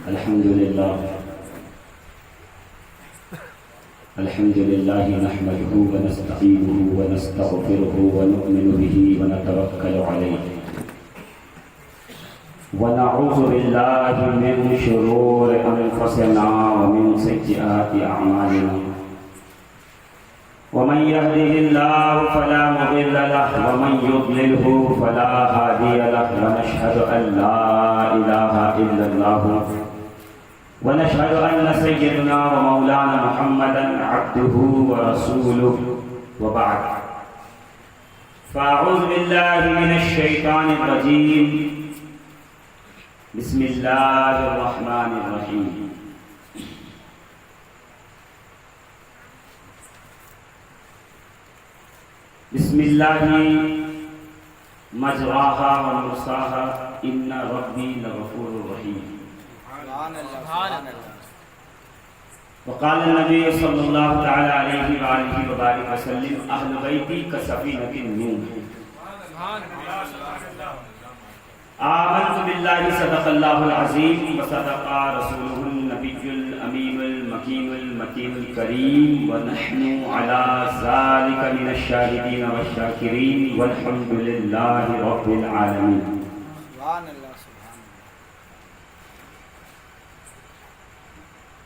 الحمد لله نحمده ونستعينه ونستغفره ونؤمن به ونتوكل عليه ونعوذ بالله من شرور أنفسنا ومن سيئات أعمالنا ومن يهده الله فلا مضل له ومن يضلله فلا هادي له ونشهد أن لا إله إلا الله ونشهد أن سيدنا ومولانا محمدا عبده ورسوله وبعد فأعوذ بالله من الشيطان الرجيم بسم الله الرحمن الرحيم بسم الله مجراها ومرساها إن ربي لغفور رحيم وقال النبي صلى الله تعالى عليه وآله وبارك وسلم أهل بيتي كسفينة نوح آمنت بالله صدق الله العظيم وصدق رسوله النبي الأمين المكين المتين الكريم ونحن على ذلك من الشاهدين والشاكرين والحمد لله رب العالمين.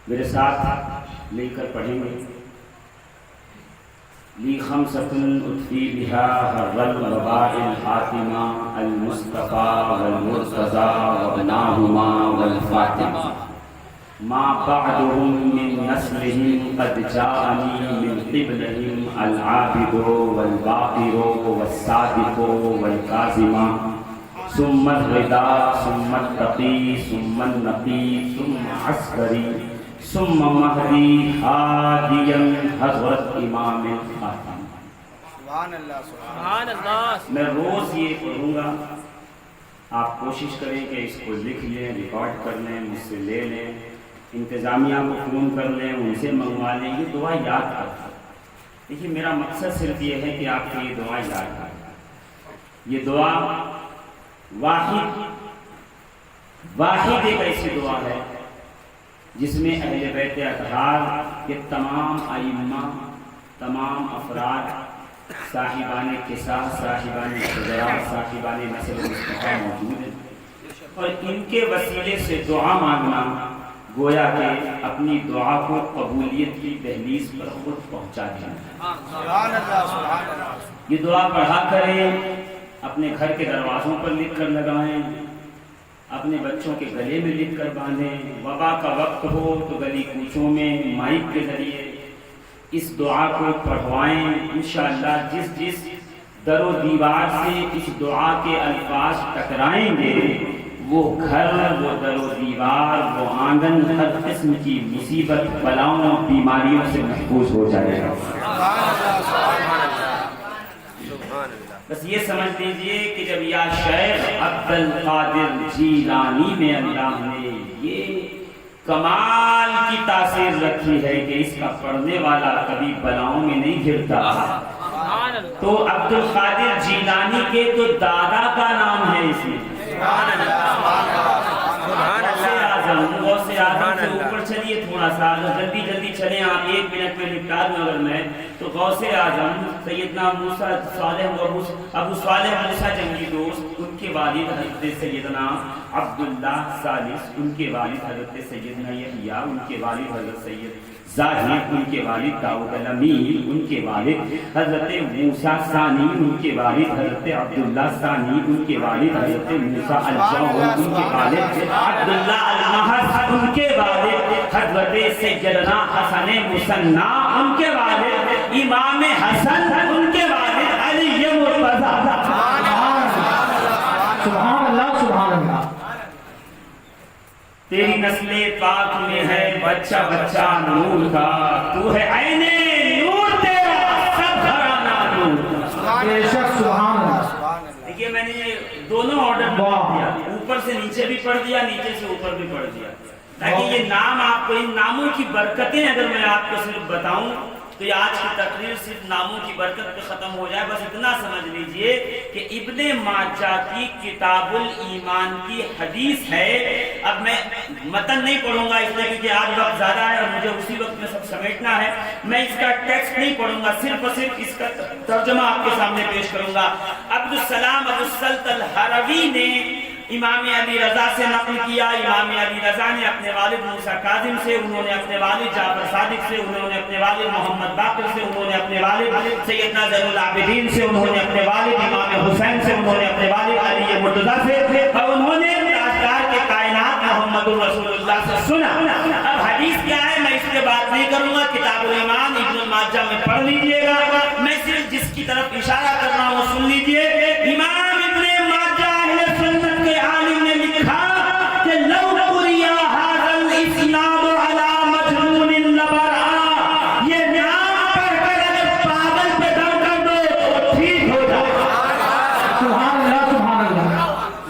میرے ساتھ مل کر پڑھیں گے لی خمسۃ اطفی بہا حر الوباء الحاتمہ المصطفیٰ والمرتضیٰ وابناہما والفاطمہ ما بعدهم من نسلهم قد جاءني من قبلهم العابد والباقر والصادق والكاظم ثم الرضا ثم التقي ثم النقي ثم عسكري ثم مہدی ہادیا حضرت امام خاتم. سبحان اللہ. میں روز یہ پڑھوں گا، آپ کوشش کریں کہ اس کو لکھ لیں، ریکارڈ کر لیں، مجھ سے لے لیں، انتظامیہ کو فون کر لیں، ان سے منگوا لیں، یہ دعا یاد کریں. دیکھیے میرا مقصد صرف یہ ہے کہ آپ کی یہ دعا یاد کریں. یہ دعا واحد ایک ایسی دعا ہے جس میں اہل بیت اطہار کے تمام ائمہ، تمام افراد، صاحبان قصہ، صاحبان شجرا، صاحبان نسل مصطفیٰ موجود ہیں، اور ان کے وسیلے سے دعا مانگنا گویا کہ اپنی دعا کو قبولیت کی دہلیز پر خود پہنچا دینا. یہ دعا پڑھا کریں، اپنے گھر کے دروازوں پر لکھ کر لگائیں، اپنے بچوں کے گلے میں لکھ کر باندھیں. وبا کا وقت ہو تو گلی کوچوں میں مائک کے ذریعے اس دعا کو پڑھوائیں. انشاءاللہ جس جس در و دیوار سے اس دعا کے الفاظ ٹکرائیں گے وہ گھر، وہ در و دیوار، وہ آنگن ہر قسم کی مصیبت، بلاؤں، بیماریوں سے محفوظ ہو جائے گا. بس یہ سمجھ لیجئے کہ جب یا شیخ عبدالقادر جیلانی میں اللہ نے یہ کمال کی تاثیر رکھی ہے کہ اس کا پڑھنے والا کبھی بلاؤں میں نہیں گرتا، تو عبدالقادر جیلانی کے تو دادا کا نام ہے اس میں. غوث اعظم سے اوپر چلیے تھوڑا سا، جلدی جلدی چلیں آپ، 1 منٹ میں نپٹا دوں اگر میں تو. غوث اعظم سیدنا موسیٰ ابو صالح موسیٰ جنگی دوست، ان کے والد حضرت سیدنا عبداللہ ثالث، ان کے والد حضرت سیدنا یحییٰ، ان کے والد حضرت سید ظاہر، ان کے والد داؤد الامین، ان کے والد حضرت موسیٰ ثانی، ان کے والد حضرت عبداللہ ثانی، ان کے والد حضرت موسیٰ الجوہر، ان کے والد عبداللہ المحض، ان کے والد حضرت سیدنا حسن مثنی، ان کے والد امام حسن، ان کے والد علی مرتضیٰ. سبحان اللہ. سبحان اللہ. تیری نسل پاک میں ہے بچہ بچہ نور کا، تو ہے عین نور تیرا سب گھرانہ نور. بے شک. سبحان اللہ. دیکھیے میں نے دونوں آرڈر پڑھ دیا، اوپر سے نیچے بھی پڑھ دیا، نیچے سے اوپر بھی پڑھ دیا، تاکہ یہ نام آپ کو، ان ناموں کی برکتیں اگر میں آپ کو صرف بتاؤں تو یہ آج کی تقریر صرف ناموں کی برکت پہ ختم ہو جائے، بس اتنا سمجھ لیجئے کہ ابن ماجہ کی کتاب الایمان کی حدیث ہے۔ اب میں متن نہیں پڑھوں گا اس لیے کیونکہ آج وقت زیادہ ہے اور مجھے اسی وقت میں سب سمیٹنا ہے، میں اس کا ٹیکسٹ نہیں پڑھوں گا، صرف اور صرف اس کا ترجمہ آپ کے سامنے پیش کروں گا۔ عبدالسلام ابو السلط الحروی نے امام علی رضا سے نقل کیا، امام علی رضا نے اپنے والد موسیٰ کاظم سے، انہوں نے اپنے والد جعفر صادق سے، انہوں نے اپنے والد محمد باقر سے، انہوں نے اپنے والد سیدنا زین العابدین سے، انہوں نے اپنے والد امام حسین سے، انہوں نے اپنے والد علی مرتضیٰ سے، اور انہوں نے تاجدار کے کائنات محمد رسول اللہ سے سنا۔ اب حدیث کیا ہے میں اس پہ بات نہیں کروں گا، کتاب الایمان ابن ماجہ میں پڑھ لیجئے گا، میں صرف جس کی طرف اشارہ کر رہا ہوں سن لیجئے۔ امام ابن ماجہ اہل سنت کے عالم نے لکھا کہ لو قریا ھذا الاسناد علی مجنون لبرا، یہ نام پڑھ کر اگر پاگل پہ دم کر دو تو ٹھیک ہو جائے۔ سبحان اللہ سبحان اللہ۔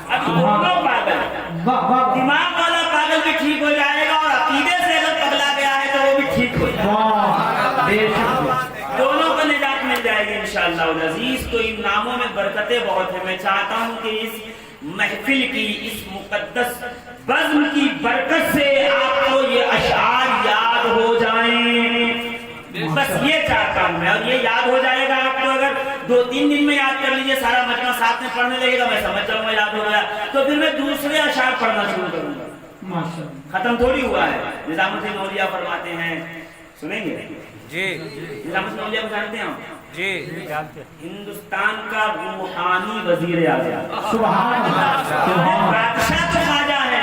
اب دونوں پاگل، دماغ والا پاگل بھی ٹھیک ہو جائے گا اور عقیدے سے اگر پگلا گیا ہے تو وہ بھی ٹھیک ہو جائے گا، دونوں کو نجات مل جائے گی انشاءاللہ العزیز۔ تو ان ناموں میں برکتیں بہت ہیں، میں چاہتا ہوں کہ اس محفل کی، اس مقدس بزم کی برکت سے آپ کو یہ اشعار یاد ہو جائیں، بس یہ چاہتا ہوں میں، اور یہ یاد ہو جائے گا آپ کو۔ اگر 2-3 دن میں یاد کر لیجئے، سارا مجمع ساتھ میں پڑھنے لگے گا، میں سمجھ جاؤں گا یاد ہو گیا، تو پھر میں دوسرے اشعار پڑھنا شروع کروں گا، ختم تھوڑی ہوا ہے۔ نظام الدین اولیاء فرماتے ہیں، سنیں گے جی؟ نظام الدین اولیاء کو جانتے ہیں آپ؟ جی ہندوستان کا روحانی وزیر اعظم، سبحان اللہ، بادشاہ تو خواجہ ہے،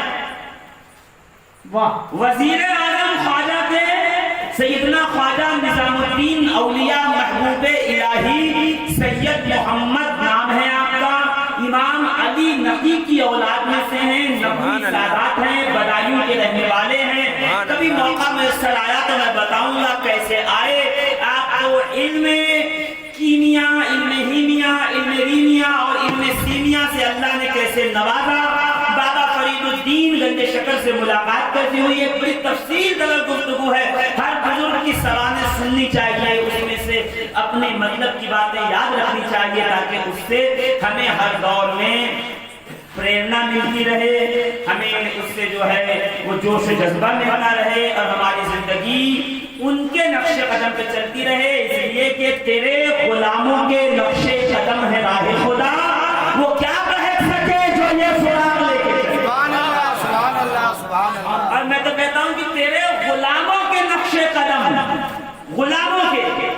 واہ، وزیر اعظم خواجہ تھے سیدنا خواجہ نظام الدین اولیاء محبوب الہی سید محمد نام ہے آپ کا، امام علی نقی کی اولاد میں سے ہیں، نقی سادات ہیں، بدایوں کے رہنے والے ہیں۔ کبھی موقع میسر آیا تو میں بتاؤں گا کیسے آئے۔ آپ کو علم کیمیا، علم ہیمیا، علم ریمیا اور علم سیمیا سے اللہ نے کیسے نوازا۔ بابا فرید الدین گنج شکر سے ملاقات کرتی ہوئی ایک بڑی تفصیل دار گفتگو ہے، ہر بزرگ کی سوانح سننی چاہیے، اس میں سے اپنے مطلب کی باتیں یاد رکھنی چاہیے تاکہ اس سے ہمیں ہر دور میں پریرنا ملتی رہے، ہمیں اس سے جو ہے وہ جوش جذبہ ملتا رہے اور ہماری زندگی ان کے نقش قدم پہ چلتی رہے، اس لیے کہ تیرے غلاموں کے نقش قدم ہے راہ خدا، وہ کیا بہت سکے جو یہ سراغ لے کے چلے۔ سبحان اللہ سبحان اللہ سبحان اللہ۔ اور میں تو کہتا ہوں کہ تیرے غلاموں کے نقش قدم، غلاموں کے،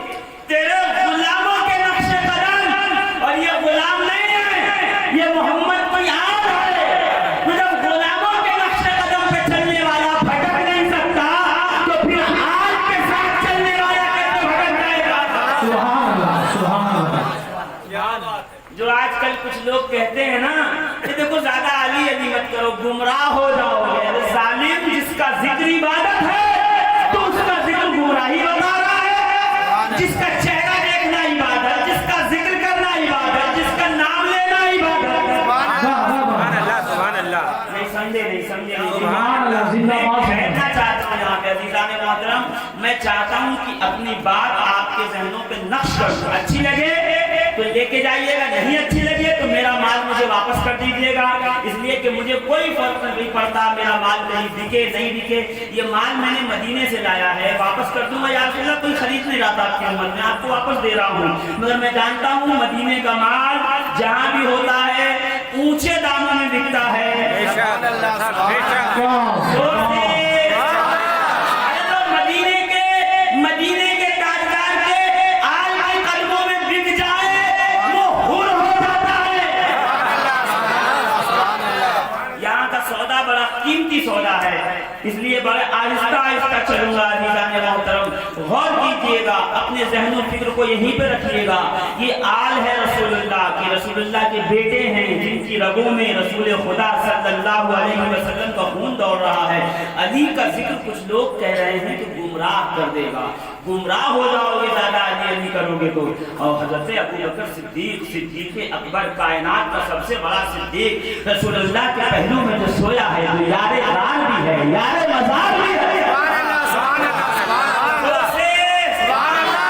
تیرے غلاموں کے نقش قدم، اور یہ غلام نہیں ہے، یہ محمد کوئی آج ہے، تو جب غلاموں کے نقش قدم پہ چلنے والا بھٹک نہیں سکتا تو پھر آج کے ساتھ چلنے والا کیسے بھٹک جائے گا؟ سبحان اللہ سبحان اللہ۔ جو آج کل کچھ لوگ کہتے ہیں نا کہ دیکھو زیادہ علی علی مت کرو گمراہ ہو جاؤ گے، ارے ظالم، جس کا ذکر عبادت ہے تو اس کا ذکر گمراہی بتا رہا ہے، جس کا چہرہ دیکھنا عبادت، جس کا ذکر کرنا عبادت، جس کا نام لینا عبادت۔ سبحان اللہ سبحان اللہ۔ نہیں سمجھے سبحان اللہ، زندہ میں باد ہے۔ کہنا چاہتا ہوں یہاں پہ عزیزان محترم، میں چاہتا ہوں کہ اپنی بات آپ کے ذہنوں پہ نقش کر دوں، اچھی لگے تو لے کے جائیے گا، نہیں اچھی لگے تو میرا مال مجھے واپس کر دیجیے گا، اس لیے کہ مجھے کوئی فرق نہیں پڑتا میرا مال کہیں بکے نہیں بکے، یہ مال میں نے مدینے سے لایا ہے، واپس کر دوں گا یا رسول اللہ، کوئی خرید نہیں رہا تھا آپ کی امت میں، آپ کو واپس دے رہا ہوں، مگر میں جانتا ہوں مدینے کا مال جہاں بھی ہوتا ہے اونچے داموں میں بکتا ہے۔ سبحان اللہ سبحان مدینے کے تاجدار کے آل کے قدموں میں بک جائے وہ حر ہو جاتا ہے۔ یہاں کا سودا بڑا قیمتی سودا ہے، اس لیے بڑے آہستہ آہستہ چلوں گا۔ عزیزان محترم غور کیجئے گا، اپنے ذہن و فکر کو یہیں پہ رکھیے گا، یہ آل ہے رسول اللہ کی، رسول اللہ کے بیٹے ہیں جن کی رگوں میں رسول خدا صلی اللہ علیہ وسلم کا خون دوڑ رہا ہے۔ علی کا ذکر کچھ لوگ کہہ رہے ہیں کہ گمراہ کر دے گا، گمراہ ہو جاؤ گے زیادہ علی علی کرو گے تو۔ اور حضرت ابو بکر صدیق اکبر، کائنات کا سب سے بڑا صدیق، رسول اللہ کے پہلو میں جو سویا ہے، جو یار غار بھی ہے، یار مزار بھی ہے، سبحان اللہ سبحان اللہ سبحان اللہ۔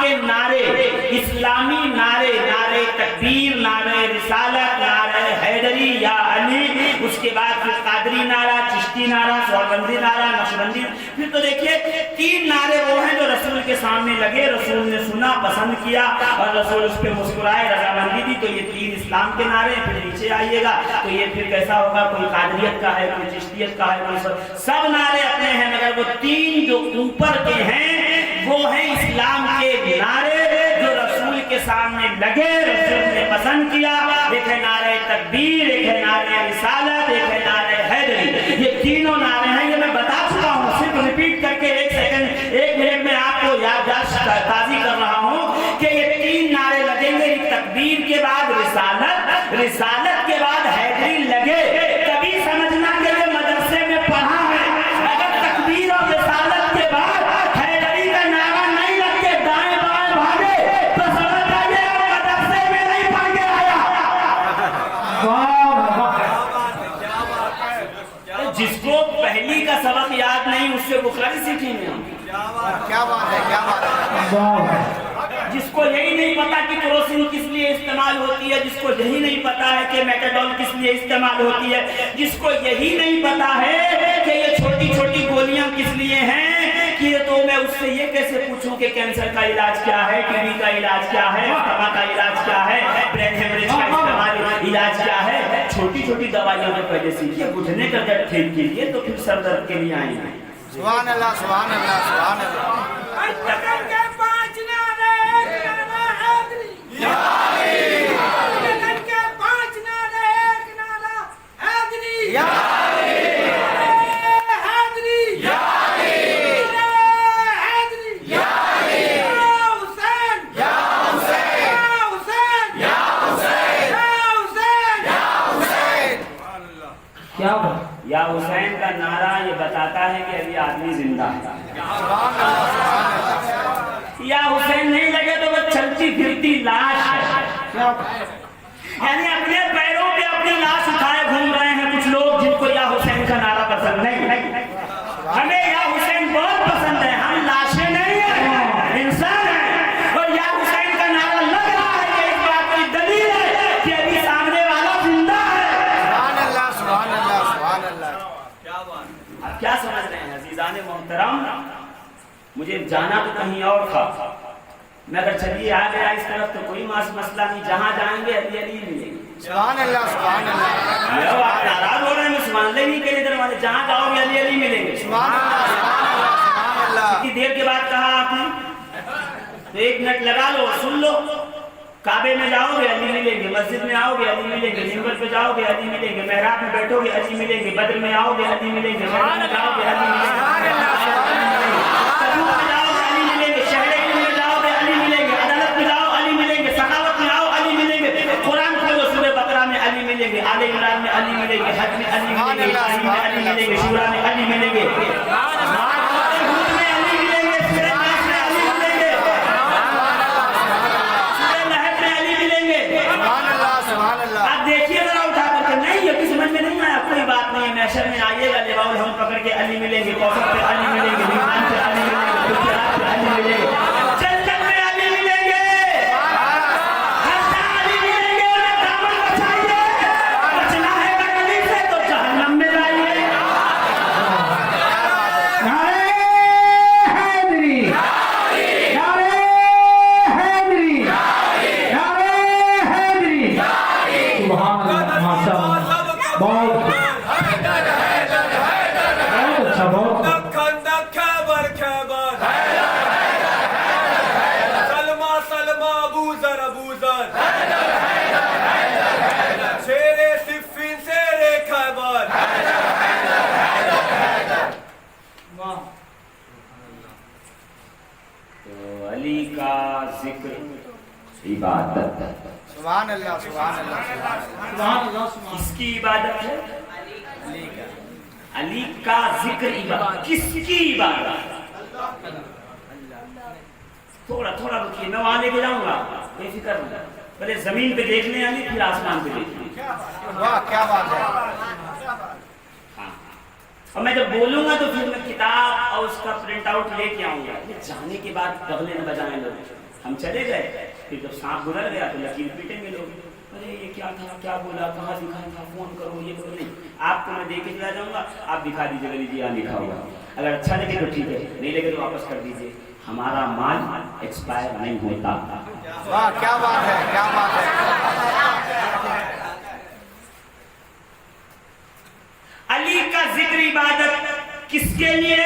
کے نعرے، اسلامی نعرے، نعرے تکبیر، نعرے رسالت، نعرے حیدری یا علی، اس کے بعد پھر قادری نعرہ، چشتی نعرہ، سہروردی نعرہ، نقشبندی. پھر تو دیکھیے 3 نعرے وہ ہیں جو رسول کے سامنے لگے، رسول نے سنا، پسند کیا اور رسول اس پہ مسکرائے، رضامندی دی. تو یہ 3 اسلام کے نعرے. پھر نیچے آئیے گا تو یہ پھر کیسا ہوگا، کوئی قادریت کا ہے، کوئی چشتیت کا ہے، کوئی سب نعرے اپنے ہیں، مگر وہ 3 جو اوپر کے ہیں وہ ہیں اسلام کے نعرے جو رسول کے سامنے لگے، رسول نے پسند کیا. ایک ہے نعرے تکبیر، ایک ہے نعرے رسالت، ایک ہے نعرے حیدری. یہ تینوں نعرے ہیں. یہ میں بتا چکا ہوں، صرف ریپیٹ کر کے 1 سیکنڈ 1 منٹ میں آپ کو یادداشت تازی کر رہا ہوں کہ یہ 3 نعرے لگیں گے. تکبیر کے بعد رسالت، رسالت کے بعد حیدری لگے. کبھی سمجھنا کہ یہ مدرسے میں پڑھا ہے. اگر تکبیر اور رسالت کے بعد حیدری کا نعرہ نہیں لگ کے دائیں بائیں بھاگے تو سمجھ جائیے مدرسے میں نہیں پڑھ کے آیا. جس کو پہلی کا سبق یاد نہیں اس سے بخاری سیکھیں گے. کیا بات ہے، کیا بات ہے. جس کو یہی نہیں پتا کہ کروسین کس لیے استعمال ہوتی ہے، جس کو یہی نہیں پتا ہے کہ میٹاڈول کس لیے استعمال ہوتی ہے، جس کو یہی نہیں پتا ہے کہ یہ چھوٹی چھوٹی گولیاں کس لیے ہیں، کہ تو میں اس سے یہ کیسے پوچھوں کہ کینسر کا علاج کیا ہے، ٹی بی کا علاج کیا ہے، استما کا علاج کیا ہے، برین ہیمریج کا استعمال علاج کیا ہے. چھوٹی چھوٹی دوائیوں میں پہلے سیکھیے. گھٹنے کا درد ٹھیک کیجیے تو پھر سر درد کے لیے آئیں گے. سبحان اللہ، سبحان اللہ، سبحان اللہ. یا حسین کا نعرہ یہ بتاتا ہے کہ ابھی آدمی زندہ ہے. یا حسین نہیں لگے تو وہ چلتی پھرتی لاش ہے. یعنی اپنے پیروں پہ اپنی لاش اٹھائے گھوم رہے ہیں کچھ لوگ جن کو یا حسین کا نعرہ پسند نہیں. ہمیں یا حسین بہت پسند ہے. ہم لاشیں نہیں ہیں، انسان ہیں. اور یا حسین کا نعرہ لگ رہا ہے کہ اس بات کی دلیل ہے کہ ابھی سامنے والا زندہ ہے. سبحان اللہ، سبحان اللہ، سبحان اللہ. آپ کیا سمجھ رہے ہیں عزیزان محترم؟ مجھے جانا تو کہیں اور تھا، میں اگر چلیے آ گیا اس طرف تو کوئی مسئلہ نہیں. جہاں جائیں گے علی علی ملیں گے. سبحان اللہ، سبحان اللہ. آپ ناراض ہو رہے ہیں، میں سبحان اللہ نہیں کہے دروازے. جہاں جاؤ گے علی علی ملیں گے. سبحان اللہ، سبحان اللہ، سبحان اللہ. کتنی دیر کے بعد کہا آپ نے تو 1 منٹ لگا لو، سن لو. کعبے میں جاؤ گے علی ملیں گے، مسجد میں آؤ گے علی ملیں گے، منبر پہ جاؤ گے علی ملیں گے، محراب میں بیٹھو گے علی ملیں گے، بدر میں آؤ گے علی ملیں گے، مدینہ میں جاؤ گے علی ملیں گے، تبوک میں جاؤ گے علی ملیں گے، شہر علم میں جاؤ گے علی ملیں گے، عدالت میں جاؤ علی ملیں گے، سخاوت میں آؤ علی ملیں گے، قرآن کھولو سورہ بقرہ میں علی ملیں گے، آل عمران میں علی ملیں گے، حج میں علی ملیں گے، ابراہیم میں علی ملیں گے، شورا میں علی ملیں گے، ہود میں علی ملیں گے، سورہ ناس میں علی ملیں گے، سورہ لہب میں علی ملیں گے. سبحان اللہ، سبحان اللہ. آپ دیکھیے ذرا اٹھا کر کے. نہیں یہ سمجھ میں نہیں آیا، کوئی بات نہیں. محشر میں آئیے گا، لواء الحمد پکڑ کے علی ملیں گے، کوثر پہ علی ملیں گے، میزان پہ علی ملیں گے، پھر پہ علی ملیں گے، جنت میں علی ملیں گے، ہر جگہ علی ملیں گے. انہیں دامن بچائیے، بچنا ہے اگر علی سے تو جہنم میں جائیے. نعرہ حیدری، نعرہ حیدری، نعرہ حیدری. سبحان اللہ، ماشاء اللہ. بہت اچھا، بہت تو علی کا ذکر عبادت ہے. سبحان اللہ، سبحان اللہ، سبحان اللہ. کس کی عبادت ہے؟ علی کا ذکر عبادت. کس کی عبادت؟ تھوڑا تھوڑا رکیے، میں وہاں لے کے جاؤں گا، بے فکر نہیں. پہلے زمین پہ دیکھ لیں علی، پھر آسمان پہ دیکھ لیں. واہ، کیا بات ہے. ہاں اور میں جب بولوں گا تو پھر میں کتاب اور اس کا پرنٹ آؤٹ لے کے آؤں گا. یہ جانے کے بعد بغلے نہ بجائیں لوگ. ہم چلے گئے, پھر جب سانپ گزر گیا تو لکیر پیٹیں گے لوگ, ارے یہ کیا تھا, کیا بولا, کہاں دکھایا تھا, فون کرو, یہ کرو. نہیں, آپ کو میں دے کے چلا جاؤں گا, آپ دکھا دیجیے گا, لیجیے یہاں لکھا ہوگا. اگر اچھا لگے تو ٹھیک ہے, نہیں لگے تو واپس کر دیجیے. ہمارا مال ایکسپائر نہیں ہوتا. واہ کیا بات ہے, کیا بات ہے. علی کا ذکر عبادت کس کے لیے؟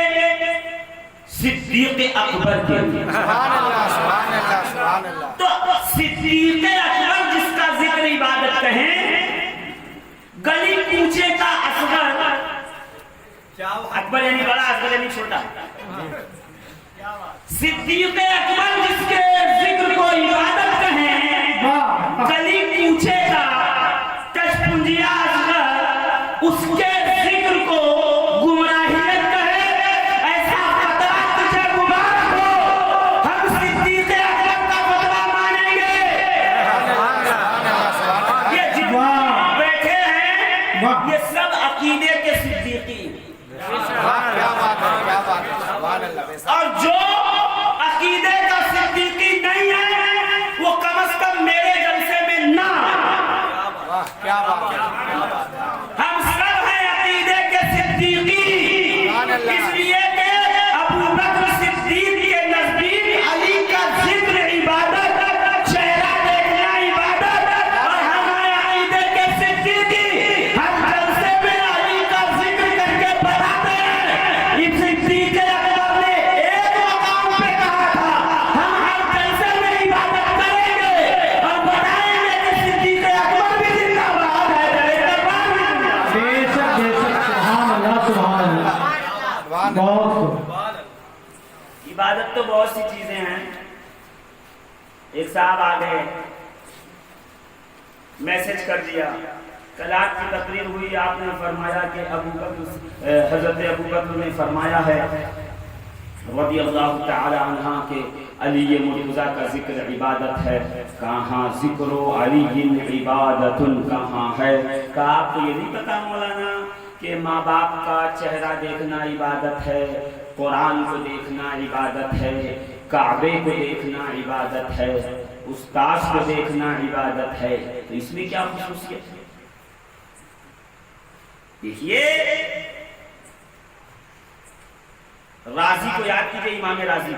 صدیق اکبر کے لیے. سبحان اللہ, سبحان اللہ, سبحان اللہ. تو صدیق اکبر جس کا ذکر عبادت کہیں, گلی کوچے کا اصغر, اکبر یعنی بڑا, اصغر یعنی چھوٹا. صدیق اکبر جس کے ذکر کو عبادت کہیں, گلی کوچے کا کشپنجیا اصغر اس کے ذکر کو گمراہیت کہے, ایسا فتویٰ تجھے مبارک ہو. ہم صدیق اکبر کا فتویٰ مانیں گے. یہ جتنے بیٹھے ہیں یہ سب عقیدے کے صدیقی, واہ کیا بات ہے, کیا بات ہے. سبحان اللہ. اور جو عقیدے کا صدیقی نہیں ہے وہ کم از کم میرے جلسے میں نہ. واہ کیا بات ہے. ہم سب ہیں عقیدے کے صدیقی, اس لیے کہ ابو بکر صدیق کے نزدیک علی کا ذکر عبادت, چہرہ دیکھنا عبادت, اور ہم ہیں عقیدے کے صدیقی. ہم جلسے میں علی کا ذکر کر کے بتاتے ہیں. اس صدیق اکبر نے ایک مقام پہ کہا تھا ہم ہر جلسے میں عبادت کریں گے اور بتائیں گے کہ صدیق اکبر بھی زندہ باد ہے. بے شک بے شک. سبحان اللہ, سبحان اللہ. بہت عبادت تو بہت سی چیزیں ہیں. ایک صاحب آ گئے, میسج کر دیا, کل آپ کی تقریر ہوئی, آپ نے فرمایا کہ حضرت ابو بکر نے فرمایا ہے رضی اللہ تعالی عنہ کہ علی مرتضیٰ کا ذکر عبادت ہے. کہاں ذکر علی عبادت کہاں ہے؟ کہا آپ کو یہ نہیں پتا مولانا کہ ماں باپ کا چہرہ دیکھنا عبادت ہے, قرآن کو دیکھنا عبادت ہے, کعبے کو دیکھنا عبادت ہے, استاذ کو دیکھنا عبادت ہے. تو اس میں کیا خصوصیت ہے؟ دیکھیے راضی کو یاد کیجئے, امام راضی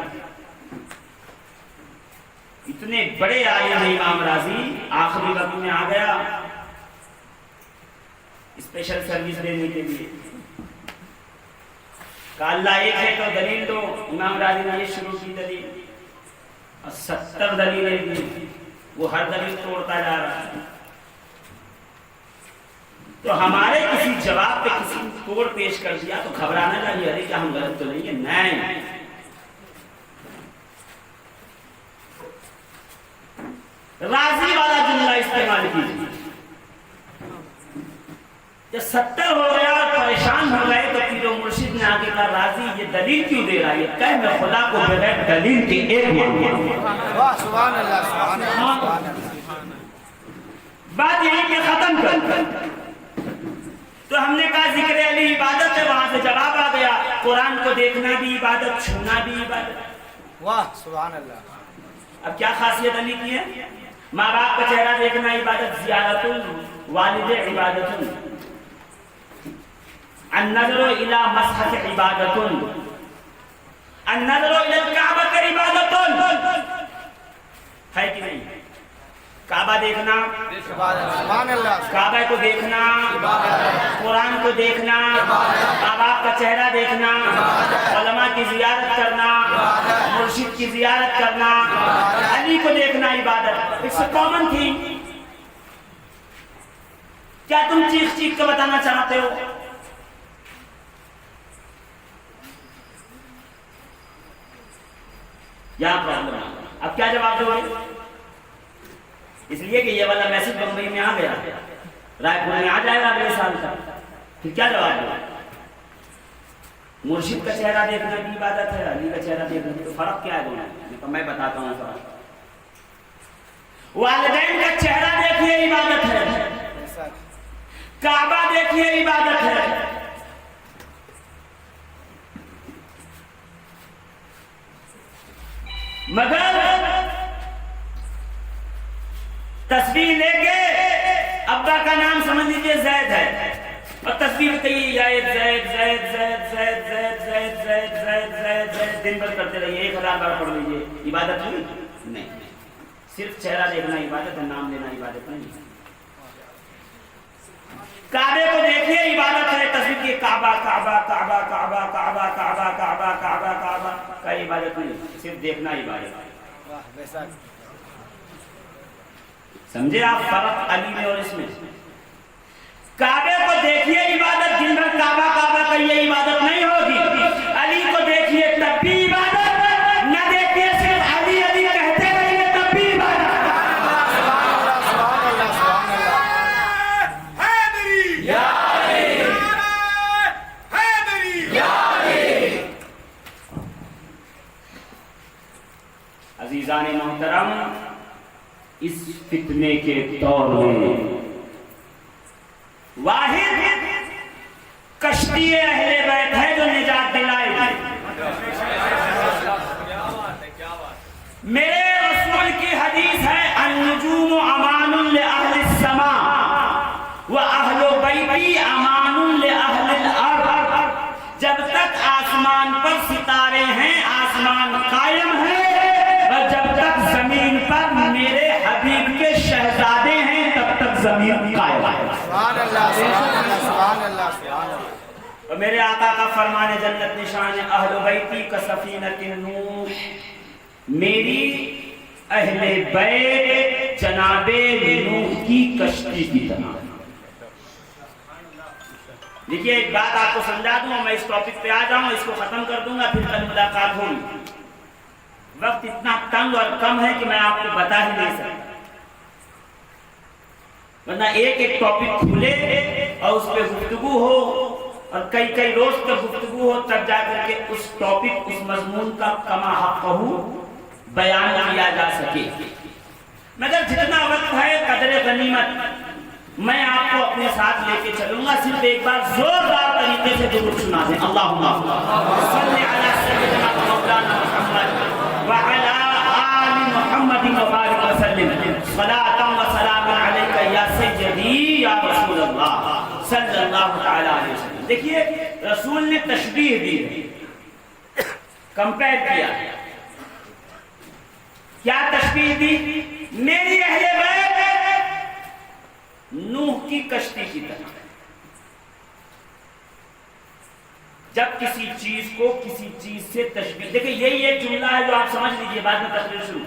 اتنے بڑے عالم ہیں. امام راضی آخری وقت میں آ گیا اسپیشل سروس دینے کے لیے, کہا اللہ ایک ہے تو دلیل دو. امام راضی نے یہ شروع کی دلیل, اور 70 دلیلیں دی, وہ ہر دلیل توڑتا جا رہا ہے. تو ہمارے کسی جواب پہ کسی توڑ پیش کر دیا تو گھبرانا چاہیے, ارے کیا ہم غلط تو نہیں ہے. نہیں, راضی والا جملہ استعمال کیجیے. جب 70 ہو گیا پریشان ہو گئے تو پھر مرشد نے آگے کہا راضی یہ دلیل کیوں دے رہا ہے؟ کہ میں خدا کو بغیر دلیل کی ایک مانتا. واہ سبحان اللہ, سبحان اللہ. بات یہیں پہ ختم کر. تو ہم نے کہا ذکر علی عبادت ہے, وہاں سے جواب آ گیا قرآن کو دیکھنا بھی عبادت, چھونا بھی عبادت. واہ سبحان اللہ. اب کیا خاصیت علی کی ہے؟ ماں باپ کا چہرہ دیکھنا عبادت, زیارت الوالد عبادت, النظر الى مسحت عبادت, النظر الى الکعبہ عبادت. ہے کہ نہیں؟ کعبہ دیکھنا, سبحان اللہ. کعبہ کو دیکھنا, قرآن کو دیکھنا, ماں باپ کا چہرہ دیکھنا, علماء کی زیارت کرنا, مرشد کی زیارت کرنا, علی کو دیکھنا عبادت. It's a common thing. کیا تم چیخ چیخ کے بتانا چاہتے ہو؟ یہاں پرابلم ہے. اب کیا جواب دو گے؟ اس لیے کہ یہ والا میسج بمبئی میں آ گیا, رائے پور میں آ جائے گا اگلے سال کا. پھر کیا جواب دو؟ مرشد کا چہرہ دیکھنا بھی عبادت ہے, علی کا چہرہ دیکھنا بھی. تو فرق کیا ہے دونوں میں؟ میں بتاتا ہوں فرق. والدین کا چہرہ دیکھیے عبادت ہے, کعبہ دیکھیے عبادت ہے, مگر تصویر لے کے ابا کا نام سمجھ لیجیے زید ہے اور تصویر کہیے زید زید زید زید زید زید زید زید زید زید زید دن بھر کرتے رہیے 1000 بار پڑھ لیجیے. عبادت نہیں. صرف چہرہ دیکھنا عبادت ہے, نام لینا عبادت نہیں. کعبے کو دیکھیے عبادت ہے, تصویر کی کعبہ کعبہ کعبہ کعبہ کعبہ کعبہ کعبہ کعبہ کعبہ کا عبادت نہیں, صرف دیکھنا عبادت ہے. سمجھے آپ فرق علی میں اور اس میں؟ کعبے کو دیکھیے عبادت, دن بھر کعبہ کعبہ کہیے عبادت نہیں ہوگی. علی کو دیکھیے تب بھی عبادت, نہ دیکھیے صرف علی علی کہتے رہیے تب بھی عبادت. عزیزان محترم, اس فتنے کے دور میں واحد کشتی اہل بیت ہے جو نجات دلائے. میرے رسول کی حدیث ہے النجوم امان لأہل السماء واہل بیتی امان لأہل الارض. جب تک آسمان پر ستارے ہیں آسمان قائم ہے, اور جب تک زمین پر میرے حبیب کے شہزادے ہیں تب تک زمین قائم ہے. سبحان اللہ سبحان اللہ سبحان اللہ سبحان اللہ. اور میرے آقا کا فرمان جنت نشان اہل بیتی کا سفینۃ نوح, میری اہل بیت جناب نوح کی کشتی کی طرح. دیکھیے ایک بات آپ کو سمجھا دوں, میں اس ٹاپک پہ آ جاؤں, اس کو ختم کر دوں گا, پھر کل ملاقات ہوگی. وقت اتنا تنگ اور کم ہے کہ میں آپ کو بتا ہی نہیں سکتا, ورنہ ایک ایک ٹاپک کھلے اور اس پہ گفتگو ہو اور کئی روز تک گفتگو ہو, تب جا کر کے اس ٹاپک اس مضمون کا کما حقہ بیان کیا جا سکے. مگر جتنا وقت ہے قدر غنیمت میں آپ کو اپنے ساتھ لے کے چلوں گا. صرف ایک بار زوردار طریقے سے درود سنا دیں. اللہم صلی علی سیدنا مولانا محمد وعلی آل محمد وبارک وسلم صلاۃ و سلام علیک یا سیدی یا رسول اللہ صلی اللہ تعالی علیہ وسلم. دیکھیے رسول نے تشبیہ دی, کمپیئر کیا. کیا تشبیہ دی؟ میری اہل بیت نوح کی کشتی کی طرح. جب کسی چیز کو کسی چیز سے تشبیہ, دیکھیں یہی ایک جملہ ہے جو آپ سمجھ لیجئے, بعد میں تقریر شروع.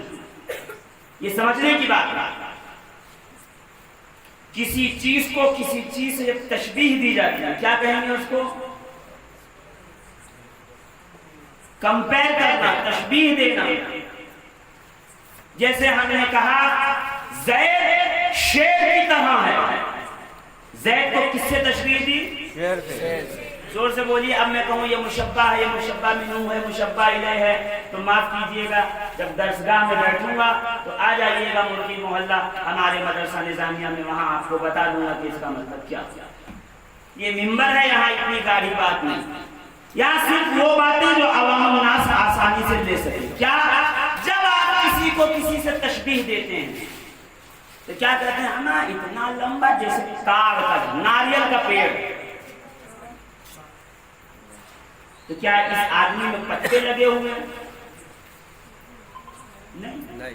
یہ سمجھنے کی بات ہے. کسی چیز کو کسی چیز سے جب تشبیہ دی جاتی ہے, کیا کہیں گے اس کو؟ کمپیئر کرنا, تشبیہ دینا. جیسے ہم نے کہا زید شیر کی طرح ہے, زید کو کس سے تشبیہ دی؟ شیر سے. زور سے بولیے. اب میں کہوں یہ مشبہ ہے, یہ مشبہ منہو ہے, مشبہ الیہ ہے, تو معاف کیجئے گا, جب درسگاہ میں بیٹھوں گا تو آ جائیے گا مرغی محلہ ہمارے مدرسہ نظامیہ میں, وہاں آپ کو بتا دوں گا کہ اس کا مطلب کیا. یہ ممبر ہے, یہاں اتنی گاڑی بات نہیں, یہاں صرف وہ باتیں جو عوام الناس آسانی سے لے سکے. کیا جب آپ کسی کو کسی سے تشبیہ دیتے ہیں تو کیا کہتے ہیں؟ ہمیں اتنا لمبا جیسے تار کا ناریل کا پیڑ. تو کیا اس آدمی میں پتے لگے ہوئے ہیں؟ نہیں,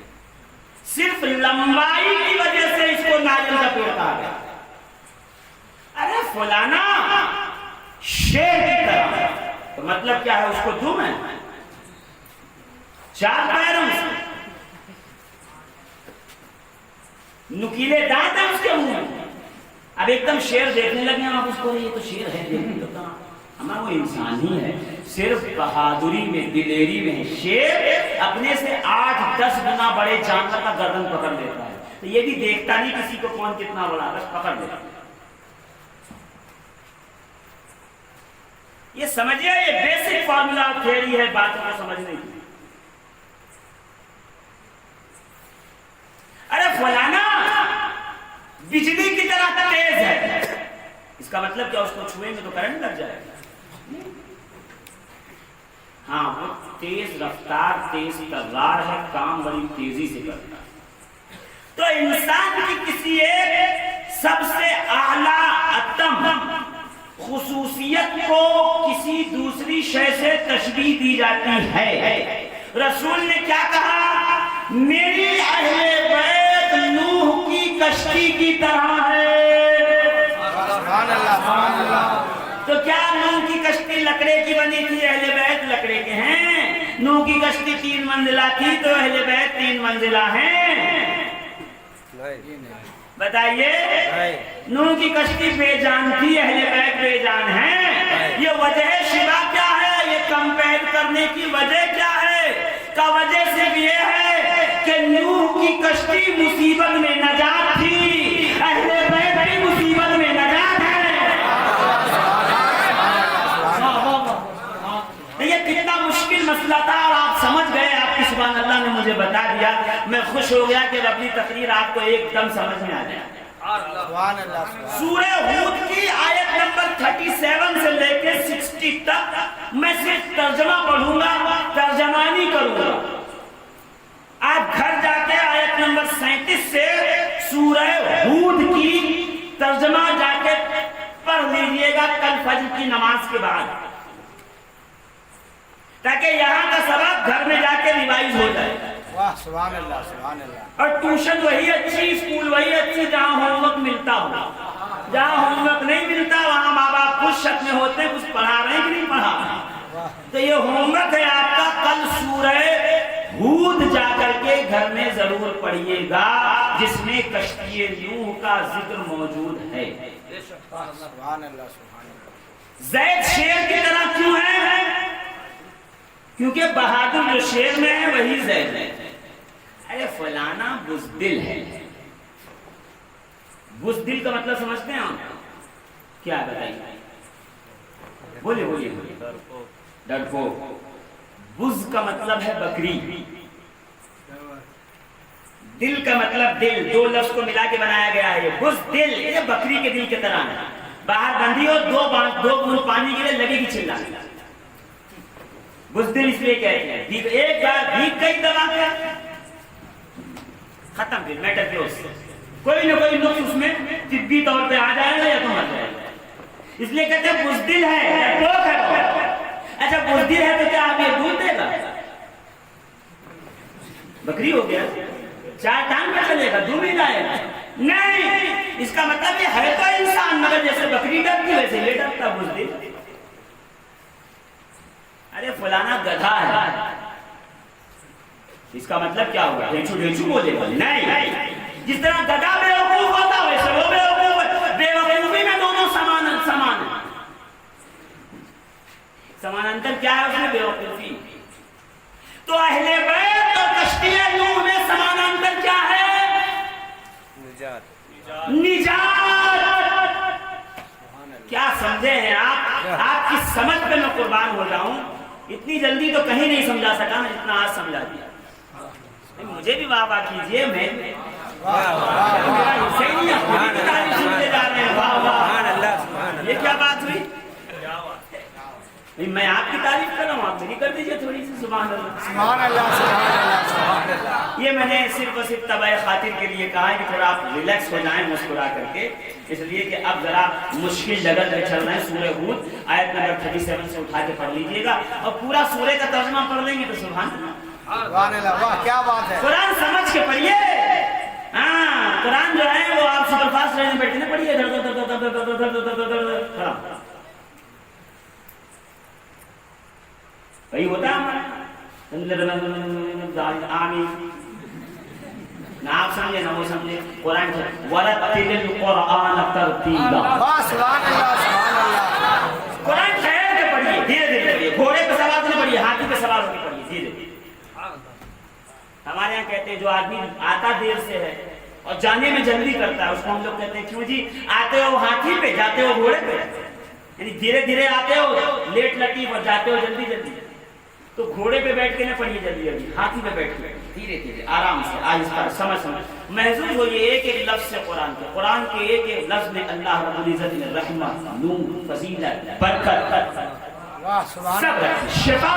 صرف لمبائی کی وجہ سے اس کو ناریل کا پیڑ کہا گیا. ارے فلانا شیر کی طرح, تو مطلب کیا ہے؟ اس کو دم ہے, 4 پیروں سے, نکیلے دانت ہیں اس کے منہ میں. اب ایک دم شیر دیکھنے لگے ہم, آپ اس کو یہ تو شیر ہے, دیکھنے لگا ہمارا وہ انسان ہی ہے, صرف بہادری میں دلیری میں. شیر اپنے سے 8-10 گنا بڑے جانور کا گردن پکڑ لیتا ہے, تو یہ بھی دیکھتا نہیں کسی کو کون کتنا بڑا, بس پکڑ لیتا ہے. یہ سمجھئے, یہ بیسک فارمولا تھیوری ہے باتوں کو سمجھنے کی. ارے فلانا بجلی کی طرح تیز ہے, اس کا مطلب کیا اس کو چھوئیں گے تو کرنٹ لگ جائے گا؟ ہاں وہ تیز رفتار تیز ترار ہے، کام بڑی تیزی سے کرتا ہے۔ تو انسان کی کسی ایک سب سے اعلیٰ اتم خصوصیت کو کسی دوسری شے سے تشبیہ دی جاتی ہے۔ رسول نے کیا کہا؟ میری اہل بیت نوح کی کشتی کی طرح ہے۔ سبحان اللہ سبحان اللہ۔ تو کیا نوح کی کشتی لکڑے کی بنی تھی؟ اہل بیت لکڑے کے ہیں۔ نوح کی کشتی 3 منزلہ تھی تو اہل بیت 3 منزلہ ہیں۔ بتائیے، نوح کی کشتی بے جان تھی، اہل بیت بے جان ہیں۔ یہ وجہ شبہ کیا ہے؟ یہ کمپیئر کرنے کی وجہ کیا ہے؟ کا وجہ صرف یہ ہے کہ نوح کی کشتی مصیبت میں نجات تھی، اہل بیت بھی مصیبت میں نجات ہے۔ یہ کتنا مشکل مسئلہ تھا اور آپ سمجھ گئے، آپ کی سبحان اللہ نے مجھے بتا دیا۔ میں خوش ہو گیا کہ اپنی تقریر آپ کو ایک دم سمجھ میں آ جائے۔ سبحان اللہ۔ سورہ ہود کی آیت نمبر 37 سے لے کے 60 تک میں صرف ترجمہ پڑھوں گا، ترجمہ نہیں کروں گا۔ آپ گھر جا کے آیت نمبر 37 سے سورہ ہود کی ترجمہ جا کے پڑھ لیجئے گا کل فجر کی نماز کے بعد، تاکہ یہاں کا سبق گھر میں جا کے ریوائز ہو جائے۔ واہ سبحان اللہ سبحان اللہ۔ اور ٹیوشن وہی اچھی، اسکول وہی اچھی جہاں ہوم ورک ملتا ہو۔ جہاں ہوم ورک نہیں ملتا وہاں ماں باپ خوش شک میں ہوتے ہیں کچھ پڑھا رہے ہیں کہ نہیں پڑھا رہے۔ تو یہ ہوم ورک ہے آپ کا، کل سورہ ہود جا کر کے گھر میں ضرور پڑھیے گا، جس میں کشتی نوح کا ذکر موجود ہے۔ سبحان اللہ سبحان اللہ۔ زید شیر کی طرح کیوں ہے؟ کیونکہ بہادر جو شیر میں ہے وہی زید ہے۔ ارے فلانا بزدل ہے۔ بزدل کا مطلب سمجھتے ہیں آپ؟ کیا بتائیے؟ بولے بولے بولے۔ ڈرپوک۔ بز کا مطلب ہے بکری، دل کا مطلب دل، 2 لفظ کو ملا کے بنایا گیا ہے۔ یہ بزدل، یہ بکری کے دل کی طرح ہے۔ باہر بندھی ہو 2 بوند پانی کے لیے لگے گی چلانے۔ بزدل اس لیے کہتے ہیں ایک بار بھیگ گئی دبا گیا ختم، پھر میٹر کلوز۔ کوئی نہ کوئی نقص اس میں طبی طور پہ آ جائے گا یا تو مر جائے گا، اس لیے کہتے ہیں بزدل ہے، ڈرپوک ہے۔ اچھا بزدل ہے تو کیا آپ یہ دودھ دے گا؟ بکری ہو گیا، 4 ٹانگ پہ چلے گا، دودھ نہیں لائے گا؟ نہیں، اس کا مطلب یہ ہے تو انسان، مگر جیسے بکری ڈرتی ویسے یہ ڈرتا بزدل۔ ارے فلانا گدھا ہے، اس کا مطلب کیا ہوگا؟ ڈھیچو ڈھیچو بولے گا؟ نہیں، جس طرح گدھا بے وقوف ہوتا ویسے وہ بے وقوف ہے۔ بے وقوفی میں دونوں سمان ہیں۔ سمان انتر کیا ہے اس میں؟ بے وقوفی۔ تو اہل بیت اور کشتی نوح میں سمان انتر کیا ہے؟ نجات۔ کیا سمجھے ہیں آپ؟ آپ کی سمجھ پہ میں قربان ہو جاؤں، اتنی جلدی تو کہیں نہیں سمجھا سکا میں جتنا آج سمجھا دیا۔ مجھے بھی واہ واہ کیجئے، میں یہ کیا بات ہوئی؟ میں آپ کی تعریف کر رہا ہوں، آپ میری کر دیجئے تھوڑی سی۔ سبحان اللہ سبحان اللہ سبحان اللہ سبحان اللہ۔ یہ میں نے صرف اور صرف تبع خاطر کے لیے کہا ہے کہ تھوڑا آپ ریلیکس ہو جائیں مسکرا کر کے، اس لیے کہ اب ذرا مشکل جگہ میں چل رہے ہیں۔ سورہ ہود آیت نمبر 37 سے اٹھا کے پڑھ لیجئے گا، اور پورا سورے کا ترجمہ پڑھ لیں گے تو سبحان اللہ سبحان اللہ۔ واہ کیا بات ہے۔ قرآن سمجھ کے پڑھیے۔ ہاں قرآن جو ہے وہ آپ سپر فاسٹ رہنے بیٹھے نا، پڑھیے وہی ہوتا ہے آمین، نہ آپ سمجھے نہ وہ سمجھے۔ قرآن وَرَتِّلِ الْقُرْآنَ تَرْتِيلًا۔ واہ سبحان اللہ سبحان اللہ۔ قرآن ٹھہر کے پڑھیے، دھیرے دھیرے پڑھیے، گھوڑے پہ سوار نہیں پڑھیے، ہاتھی پہ سوار ہو کے پڑھیے، دھیرے دھیرے۔ ہمارے یہاں کہتے ہیں جو آدمی آتا دیر سے ہے اور جانے میں جلدی کرتا ہے، اس کو ہم لوگ کہتے ہیں کیوں جی؟ آتے ہو ہاتھی پہ، جاتے ہو گھوڑے پہ، یعنی دھیرے دھیرے آتے ہو لیٹ لطیف اور جاتے ہو جلدی جلدی۔ تو گھوڑے پہ بیٹھ کے نہ پڑھیے جلدی جلدی، ہاتھی پہ بیٹھ کے دھیرے دھیرے آرام سے آہستہ سمجھ محسوس ہوئیے ایک ایک لفظ سے قرآن کے ایک ایک لفظ میں اللہ رب العزت نے رحمت، نور، فضیلت، برکت، واہ سبحان صبر، شفا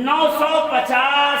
950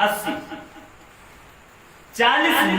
80, 40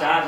4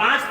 5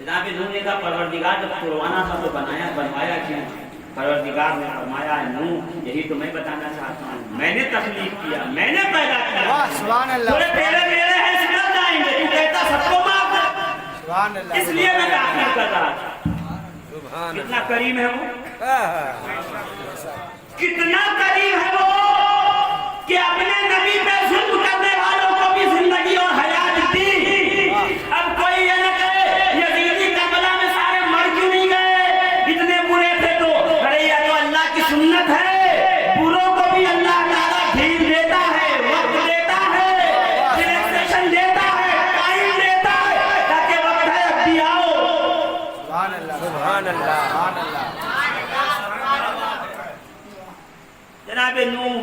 جناب نوح نے کہا پروردگار جب توڑوانا تھا تو بنوایا کیوں؟ پروردگار نے فرمایا نوح یہی تو میں بتانا چاہتا ہوں، میں نے تخلیق کیا، میں نے پیدا کیا، سبحان اللہ تھوڑے تیرے میرے ہیں سمجھ جائیں گے، تو کہتا سب کو معاف کر، سبحان اللہ اس لیے میں تاخیر کر رہا تھا۔ سبحان کتنا کریم ہے وہ، اللہ۔ کتنا کریم ہے وہ کہ اپنے نبی پہ ظلم کرنے والوں کو بھی زندگی اور حیات دی۔ اب کوئی یہ نہ کہے یزیدی کربلا میں سارے مر کیوں نہیں گئے، اتنے برے تھے تو، ارے یہ تو اللہ کی سنت ہے، بروں کو بھی اللہ تعالیٰ ڈھیل دیتا ہے، وقت دیتا ہے، ریلیکسیشن دیتا ہے، ٹائم دیتا ہے، تاکہ وقت ہے اب بھی آؤ۔ سبحان اللہ سبحان اللہ۔ سبحان اللہ جناب نوح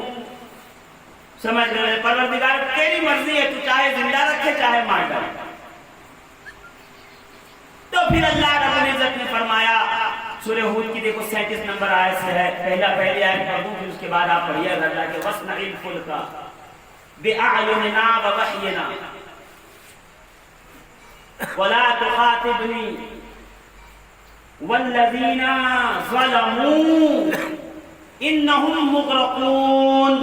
سمجھ رہے ہیں پروردگار تیری مرضی ہے، تو چاہے زندہ رکھے چاہے مار ڈالے۔ تو پھر اللہ رب العزت نے فرمایا، سورہ ہود کی دیکھو 37 نمبر آیت سے ہے، پہلی آیت پڑھ دوں پھر اس کے بعد آپ پڑھیے اللہ کہ وَاصْنَعِ الْفُلْكَ بِأَعْيُنِنَا وَوَحْيِنَا وَلَا تُخَاطِبْنِي وَالَّذِينَ ظَلَمُوا انہم مغرقون۔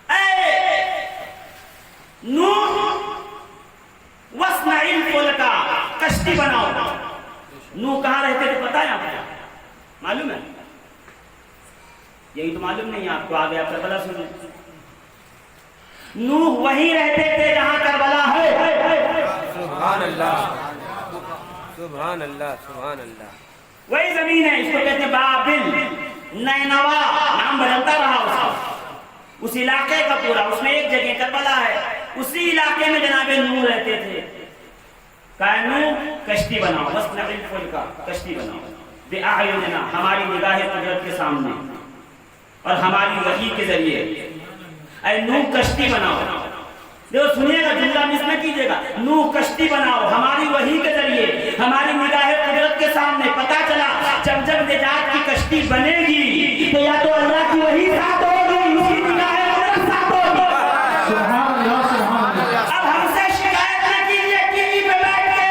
اے نوح وَاصْنَعِ الْفُلْكَ، کشتی بناؤ۔ نوح کہاں رہتے تھے پتہ ہے آپ کو؟ معلوم ہے؟ یہی تو معلوم نہیں آپ کو، آگے آپ کربلا سنیں۔ نوح وہیں رہتے تھے جہاں کربلا ہے۔ سبحان اللہ سبحان اللہ سبحان اللہ۔ وہی زمین ہے، اس کو کہتے ہیں بابل، نینوا، نام بدلتا رہا اس کا، اس علاقے کا پورا، اس میں ایک جگہ کربلا ہے، اسی علاقے میں جناب نوح رہتے تھے۔ کہا نوح کشتی بناؤ، وَاصْنَعِ الْفُلْكَ، کشتی بناؤ، بِأَعْيُنِنَا، ہماری نگاہ قدرت کے سامنے اور ہماری وحی کے ذریعے۔ اے نوح کشتی بناؤ، دیکھو سنیے گا جملہ مس نہ کیجیے گا، نوح کشتی بناؤ ہماری وحی کے ذریعے، ہماری نگاہ قدرت کے سامنے۔ پتا چلا جب نجات کی کشتی بنے گی تو یا تو اللہ کی وحی ساتھ ہوگی، اسی نگاہ قدرت ساتھ ہوگی۔ سبحان اللہ سبحان اللہ۔ اب ہم سے شکایت نہ کیجیے ٹی وی پہ بیٹھ کے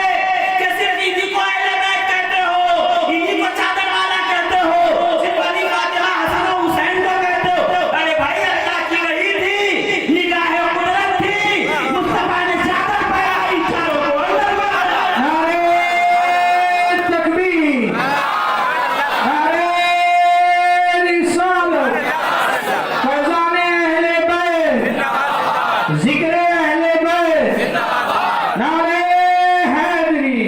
کہ صرف انہی کو اہل بیت کہتے ہو، انہی کو چادر والا کہتے ہو، صرف علی فاطمہ حسن و حسین کو کہتے ہو۔ ارے بھائی اللہ کی وحی تھی، نگاہ قدرت تھی، مصطفیٰ نے چادر پہنائی، چاروں کو اندر مارا۔ نعرہ تکبیر، نعرہ رسالت، فیضان اہل بیت، ذکر اہل بیت، نعرہ حیدری۔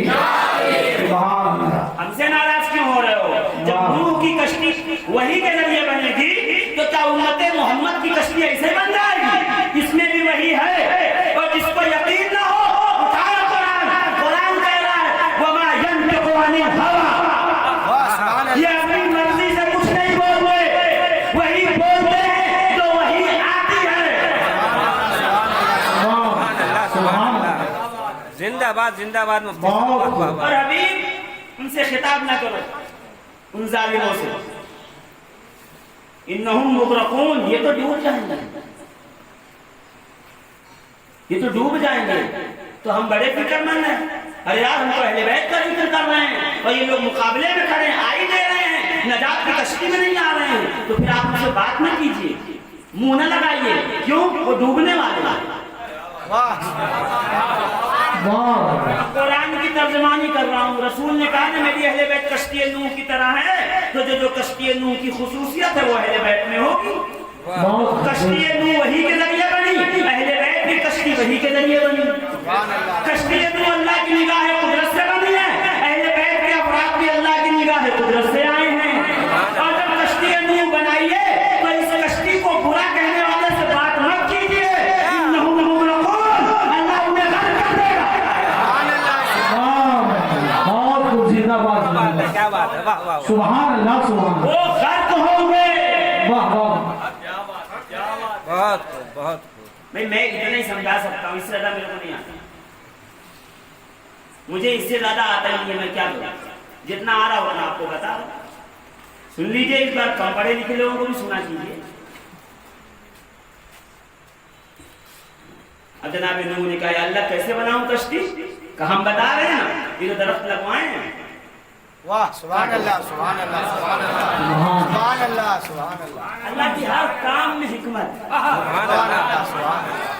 سبحان اللہ۔ ہم سے ناراض کیوں ہو رہے ہو؟ جب نوح کی کشتی وحی کے ذریعے بنے گی تو کیا امت محمد کی کشتی ایسے بن جائے گی؟ اس میں بھی وحی ہے، اور جس کو یقین نہ ہو اٹھاؤ قرآن، قرآن کہہ رہا ہے وَمَا يَنْطِقُ عَنِ الْهَوَىٰ، سبحان اللہ یہ اپنی مرضی سے کچھ نہیں بولتے، وہی بولتے ہیں جو وحی آتی ہے۔ سبحان اللہ۔ زندہ باد زندہ باد مفتی صاحب، واہ واہ اور واہ۔ حبیب ان سے خطاب نہ کرو، ان ظالموں سے، انہم مغرقون، یہ تو ڈوب جائیں گے، یہ تو ڈوب جائیں گے۔ تو ہم بڑے فکر مند ہیں، ارے یار ہم تو اہل بیت کا ذکر کر رہے ہیں اور یہ لوگ مقابلے میں کھڑے ہیں، آئی دے رہے ہیں، نجات کی کشتی میں نہیں آ رہے ہیں، تو پھر آپ مجھ سے بات نہ کیجیے، منہ نہ لگائیے، کیوں؟ وہ ڈوبنے والے ہیں۔ واہ واہ قرآن کی ترجمانی کر رہا ہوں، رسول نے کہا نا میری اہل بیت کشتی نوح کی طرح ہے، تو جو کشتی نوح کی خصوصیت ہے وہ اہل بیت میں ہوگی۔ بہت کشتی نوح وحی کے ذریعے بنی، اہل بیت بھی کشتی وحی کے ذریعے بنی۔ سبحان اللہ کشتی نوح اللہ کی نگاہ قدرت سے بنی ہے، اہل بیت کے افراد بھی اللہ کی نگاہ قدرت سے آئے ہیں۔ اور جب کشتی نوح بنائیے تو اس کشتی کو برا کہنے والے سے بات مت کیجیے، انہم مغرقون، اللہ انہیں غرق کر دے گا۔ بہت خوب، زندہ باد زندہ باد۔ کیا بات ہے، واہ واہ واہ۔ سبحان اللہ سبحان اللہ۔ وہ غرق ہوں گے۔ واہ واہ بہت خوب بہت خوب۔ میں اتنا ہی سمجھا سکتا ہوں، اس سے زیادہ میرے کو نہیں آتا، مجھے اس سے زیادہ آتا ہی نہیں ہے، میں کیا کروں؟ جتنا آ رہا اتنا آپ کو بتا رہا ہوں۔ سن لیجئے، اس بار کم پڑھے لکھے لوگوں کو بھی سنا کیجئے۔ اب جناب نوح نے کہا یا اللہ کیسے بناؤں کشتی؟ کہ ہم بتا رہے ہیں نا یہ تو درخت لگوائے ہیں. واہ سبحان اللہ سبحان اللہ سبحان اللہ سبحان اللہ سبحان اللہ. اللہ کی ہر کام میں حکمت. سبحان اللہ سبحان اللہ.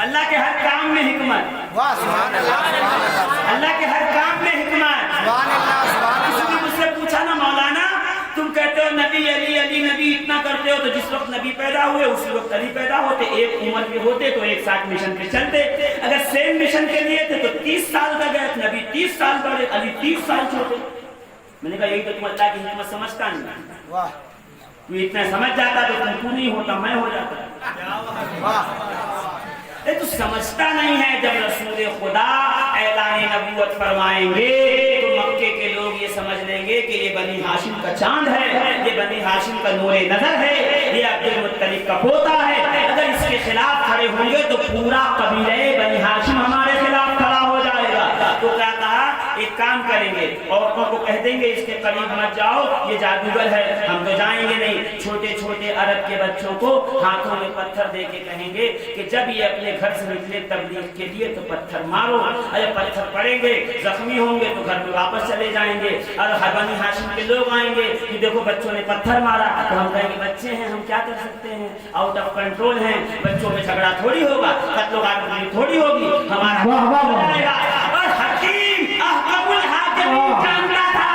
اللہ کے ہر کام میں حکمت. واہ سبحان اللہ سبحان اللہ. اللہ کے ہر کام میں حکمت. سبحان اللہ سبحان کسی نے اللہ. مجھ سے پوچھا نا مولانا تم کہتے ہو نبی علی علی نبی اتنا کرتے ہو تو جس وقت نبی پیدا ہوئے اسی وقت علی پیدا ہوتے ایک عمر کے ہوتے تو ایک ساتھ مشن پہ چلتے. اگر سیم مشن کے لیے تھے تو 30 سال کا گئے نبی 30 سال بڑے علی 30 سال چھوٹے. میں نے کہا یہی تو تم اللہ کی حکمت سمجھتا نہیں. واہ تو اتنا سمجھ جاتا تو نہیں ہوتا میں ہو جاتا. واہ تو سمجھتا نہیں ہے. جب رسول خدا اعلان نبوت فرمائیں گے تو مکے کے لوگ یہ سمجھ لیں گے کہ یہ بنی ہاشم کا چاند ہے, یہ بنی ہاشم کا نور نظر ہے, یہ عبد المطلب کا پوتا ہے. اگر اس کے خلاف کھڑے ہوں گے تو پورا قبیلہ بنی ہاشم ہمارے خلاف کھڑا ہو جائے گا. تو کیا کہا ایک کام کریں گے عورتوں کو کہہ دیں گے اس کے قریب مت جاؤ یہ جادوگر ہے, ہم تو جائیں گے نہیں. چھوٹے چھوٹے عرب کے بچوں کو ہاتھوں میں پتھر دے کے کہیں گے کہ جب یہ اپنے گھر سے نکلے تبلیغ کے لیے تو پتھر مارو. اگر پتھر پڑیں گے زخمی ہوں گے تو گھر میں واپس چلے جائیں گے. اور بنی ہاشم کے لوگ آئیں گے کہ دیکھو بچوں نے پتھر مارا تو ہم کہیں گے بچے ہیں ہم کیا کر سکتے ہیں, آؤٹ آف کنٹرول ہیں, بچوں میں جھگڑا تھوڑی ہوگا, قتل و غارت تھوڑی ہوگی, ہمارا. اور حکیم احکم الحاکمین جانتا تھا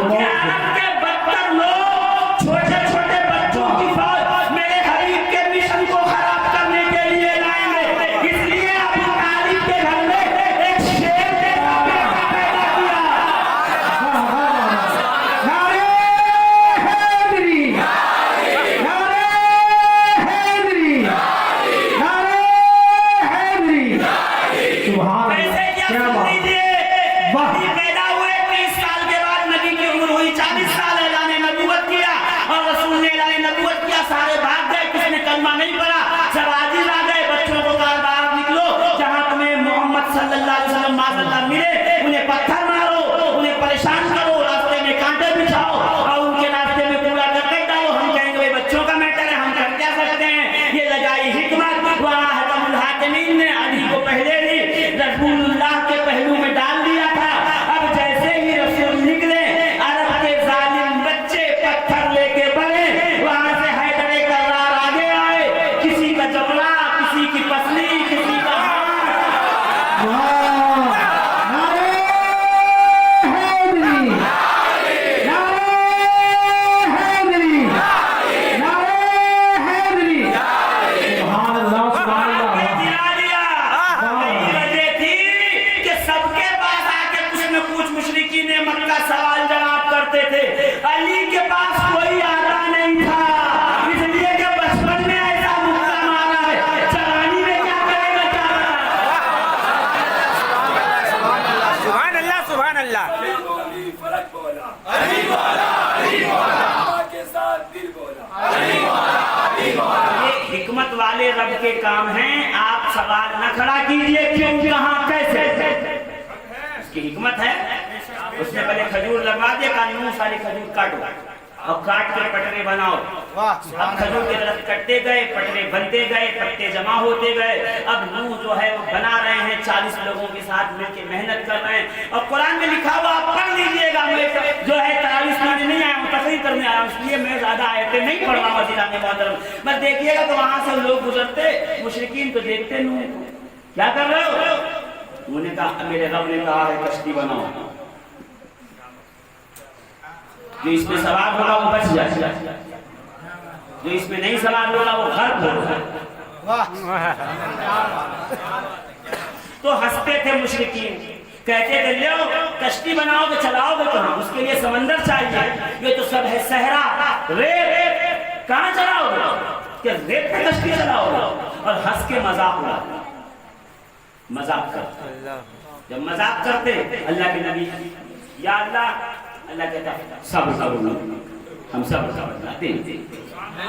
کہ عرب کے بدتر لوگ چھوٹے چھوٹے بچوں کی فوج میرے حبیب کے مشن کو خراب کرنے کے لیے لائیں گے. اس لیے ابو طالب کے گھر میں ایک شیر نے پیدا کیا. نعرہ حیدری, نعرہ حیدری, نعرہ حیدری. سبحان ایسے کیا کیا سن بات. لیجیے واہ. یہ پیدا ہوئے 30 سال کے بعد نبی کی عمر ہوئی 40 سال. اعلان نبوت کیا اور رسول نے اعلان نبوت کیا. سارے بھاگ گئے, کسی نے کلمہ نہیں پڑھا. سب عاجز آ گئے. بچوں کو کہا باہر نکلو, جہاں تمہیں محمد صلی اللہ علیہ وسلم معاذ اللہ ملے انہیں پتھر مارو, انہیں پریشان کرو, راستے میں کانٹے بچھاؤ اور ان کے راستے میں کوڑا کرکٹ ڈالو. ہم کہیں گے بچوں کا میٹر ہے ہم کر کیا سکتے ہیں. یہ لگائی حکمت. وہاں حکم الحاکمین نے علی کو پہلے ہی رسول اللہ کے پہلو میں ڈال دیا تھا. اب جیسے ہی رسول نکلے عرب کے ظالم بچے پتھر لے کے بڑھے, وہاں سے حیدر کرار آگے آئے. کسی کا جبڑا, کسی کی پسلی, کسی کا نعرہ حیدری, نعرہ حیدری, نعرہ حیدری. سبحان اللہ سبحان اللہ. دلا دیا. یہی وجہ تھی کہ سب کے پاس آ کے کچھ نہ کچھ مشرکین مکہ سوال جواب کرتے تھے. علی کے پاس کوئی آتا نہیں تھا, اس لیے کہ بچپن میں ایسا مکہ مارا ہے, جوانی میں کیا کرے گا کیا سبحان اللہ سبحان اللہ. یہ حکمت والے رب کے کام ہیں. آپ سوال نہ کھڑا کیجئے کیوں, کہاں, کیسے. اس کی حکمت ہے. اس نے پہلے کھجور لگوا دیا, کہا نو سارے کھجور کاٹو اور کاٹ کے پٹرے بناؤ. واہ اب سبحان کھجور کے درخت کٹتے گئے, پٹرے بنتے گئے, پتے جمع ہوتے گئے. اب نوح جو ہے وہ بنا رہے ہیں, 40 لوگوں کے ساتھ مل کے محنت کر رہے ہیں. اور قرآن میں لکھا ہوا آپ پڑھ لیجئے گا. میں جو ہے 43 میں نہیں آیا ہوں, تقریر کرنے آیا ہوں, اس لیے میں زیادہ آیتیں نہیں پڑھ رہا ہوں. وزیران محترم بس دیکھیے گا تو وہاں سے لوگ گزرتے, مشرکین تو دیکھتے نوح کیا کر رہے ہو. انہوں نے کہا میرے رب نے کہا ہے کشتی بناؤ, جو اس میں سوار ہوگا وہ بچ جائے, جو اس میں نہیں سوار ہوگا وہ غرق ہوگا. واہ تو ہنستے تھے مشرکین, کہتے تھے لیو کشتی بناؤ گے, چلاؤ گے کہاں, اس کے لیے سمندر چاہیے. یہ تو سب ہے صحرا, ریت, کہاں چلاؤ گے, کہ ریت پہ کشتی چلاؤ گے. اور ہنس کے مذاق اڑا, مذاق کرتے. جب مذاق کرتے اللہ کے نبی یا اللہ, اللہ کہتا صبر کرو, ہم صبر کرتے ہیں.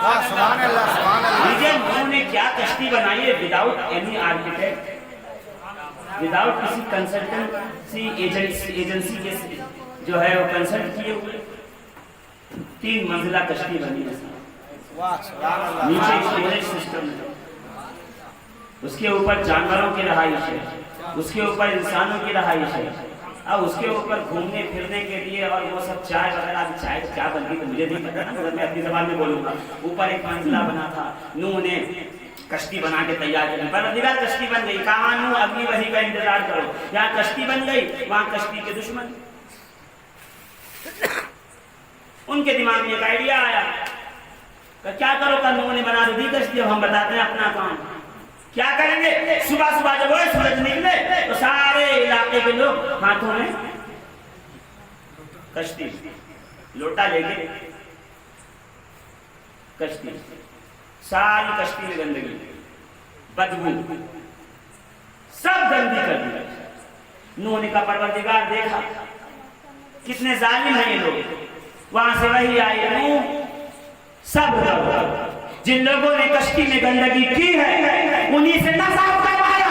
واہ سبحان اللہ سبحان اللہ. لیجئے انہوں نے کیا کشتی بنائی ہے وداؤٹ اینی آرکیٹیکٹ, وداؤٹ کسی کنسلٹنسی ایجنسی کے جو ہے وہ کنسلٹ کیے ہوئے. 3 منزلہ کشتی بنی ہے. واہ سبحان اللہ. نیچے اسٹوریج سسٹم ہے, اس کے اوپر جانوروں کی رہائش ہے, اس کے اوپر انسانوں کی رہائش ہے. اب اس کے اوپر گھومنے پھرنے کے لیے اور وہ سب چائے وغیرہ. چائے کیا بنتی تو مجھے نہیں پتا نا, مگر میں اپنی زبان میں بولوں گا. اوپر ایک منزلہ بنا تھا, نوح نے کشتی بنا کے تیار کی, پروردگار کشتی بن گئی. کہاں نوح, اگلی وحی کا انتظار کرو. یہاں کشتی بن گئی, وہاں کشتی کے دشمن. ان کے دماغ میں ایک آئیڈیا آیا کہ کیا کرو, کہ نوح نے بنا دی کشتی, اب ہم بتاتے ہیں اپنا کام. کیا کریں گے, صبح صبح جب وہ سورج نکلے تو سارے علاقے کے لوگ ہاتھوں میں کشتی, لوٹا لے کے کشتی, ساری کشتی میں گندگی, بدبو, سب گندی کر دی. نوح نے کہا پروردگار دیکھا کتنے ظالم ہیں یہ لوگ. وہاں سے وہی آئے, نوح سب جن لوگوں نے کشتی میں گندگی کی ہے انہی سے نہ صاف کروایا.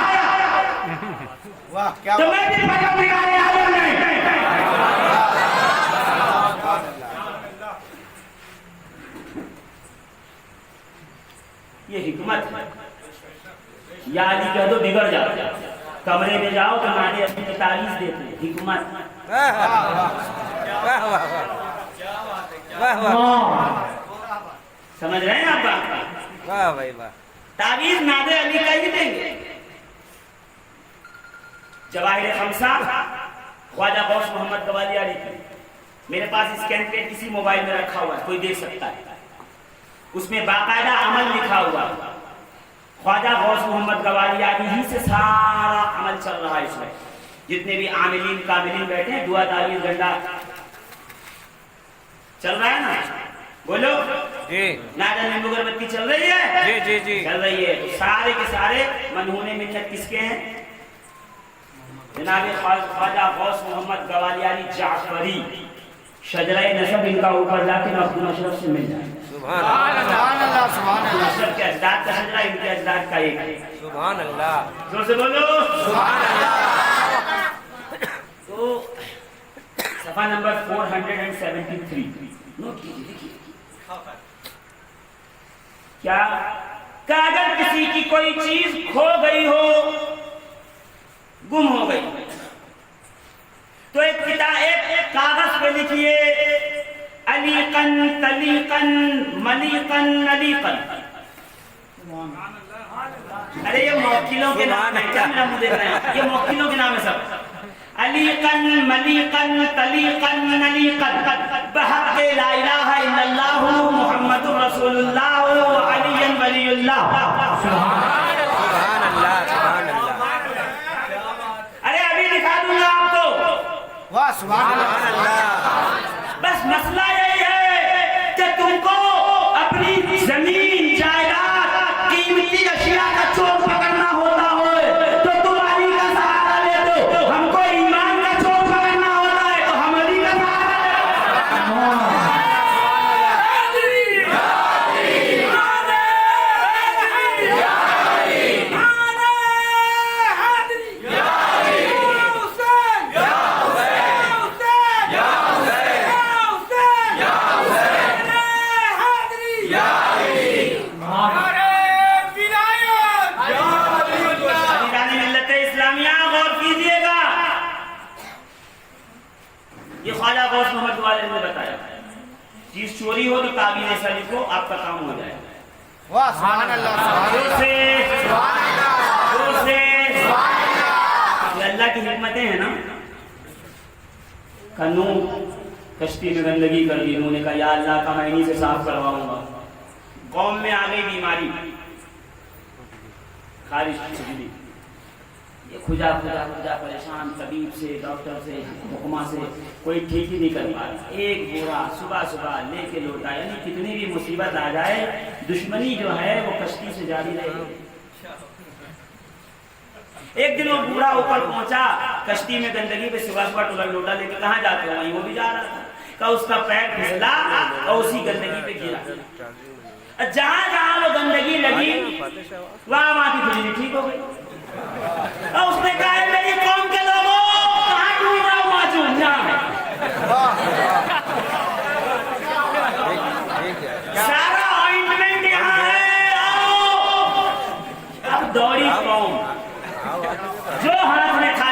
واہ کیا تو میں بھی پروردگار عالم نہیں. یہ حکمت ہے. یا علی کہہ دو بگڑ جاؤ, کمرے میں جاؤ تو نادے اپنی تعریف دیتے ہیں. حکمت. واہ واہ واہ واہ, سمجھ رہے ہیں آپ بات؟ واہ بھائی واہ. تعویذ نادے علی کا ہی دیں گے. جواہر خمسہ خواجہ غوث محمد گوالیاری کی, میرے پاس اسکین پہ کسی موبائل میں رکھا ہوا ہے, کوئی دیکھ سکتا ہے. اس میں باقاعدہ عمل لکھا ہوا ہے. خواجہ غوث محمد گوالیاری ہی سے سارا عمل چل رہا ہے. اس میں جتنے بھی عاملین کاملین بیٹھے ہیں, دعا تعویذ گنڈا چل رہا ہے نا, بولو جی. نادر میں مغربتی چل رہی ہے, جی جی جی چل رہی ہے. سارے کے سارے منہون ملت کس کے ہیں؟ جناب خواجہ غوث محمد گوالیاری جعفری. شجرہ نسب ان کا اوپر جا کے عبد الاشرف سے مل جائے. سبحان اللہ سبحان اللہ سبحان اللہ. اشرف کے اجداد کا شجرہ ان کے اجداد کا ایک ہے. سبحان اللہ زور سے بولو سبحان اللہ. تو صفحہ نمبر 473 نوٹ کیجئے, دیکھیے کیا کہ اگر کسی کی کوئی چیز کھو گئی ہو, گم ہو گئی, تو ایک کاغذ پہ لکھیے علیقن تلیقن ملیقن نلیقن. ارے یہ موکلوں کے نام ہے, کیا میرا منہ دیکھ رہے ہیں, یہ موکلوں کے نام ہے سب. علیقن ملیقن تلیقن نلیقن بحق لا الہ الا اللہ محمد رسول اللہ علی ولی اللہ. سبحان اللہ سبحان اللہ. ارے ابھی دکھا دوں گا آپ کو. واہ سبحان سبحان اللہ. اللہ. بس مسئلہ یہی ہے کہ تم کو اپنی زمین جائیداد قیمتی اشیاء کا چور پکڑنا ہوتا ہے تو تم علی کا سہارا لیتے ہو. ہم کو ایمان کا چور پکڑنا ہوتا ہے تو ہم علی کا سہارا خواجہ غوث محمد گوالیاری نے بتایا. چیز چوری ہو تو تعویذ ایسا لکھو آپ کا کام ہو جائے. واہ سبحان اللہ سبحان دور سے یہ اللہ کی حکمتیں ہیں نا. نوح کشتی میں گندگی کر دی, انہوں نے کہا یا اللہ کا میں انہی سے صاف کرواؤں گا. قوم میں آ گئی بیماری, خارش کھجلی, یہ کھجا پریشان, طبیب سے ڈاکٹر سے حکمہ سے کوئی ٹھیک ہی نہیں کر پا رہا. ایک بوڑھا صبح صبح لے کے لوٹا, یعنی کتنی بھی مصیبت آ جائے دشمنی جو ہے وہ کشتی سے جاری رہے گی. ایک دن وہ بوڑھا اوپر پہنچا کشتی میں گندگی پہ, صبح صبح ٹولا لوٹا لے کے کہاں جاتے ہو, وہیں وہ بھی جا رہا تھا. کہ اس کا پیر پھسلا اور اسی گندگی پہ گرا. جہاں جہاں وہ گندگی لگی وہاں وہاں کی کھجلی ٹھیک ہو گئی. اور اس نے کہا ہے میری قوم کے لوگوں کہاں ڈھونڈ رہا ہوں معجون, یہاں ہے. سارا آئنٹمنٹ یہاں ہے, آؤ. اب دوڑی قوم جو ہاتھ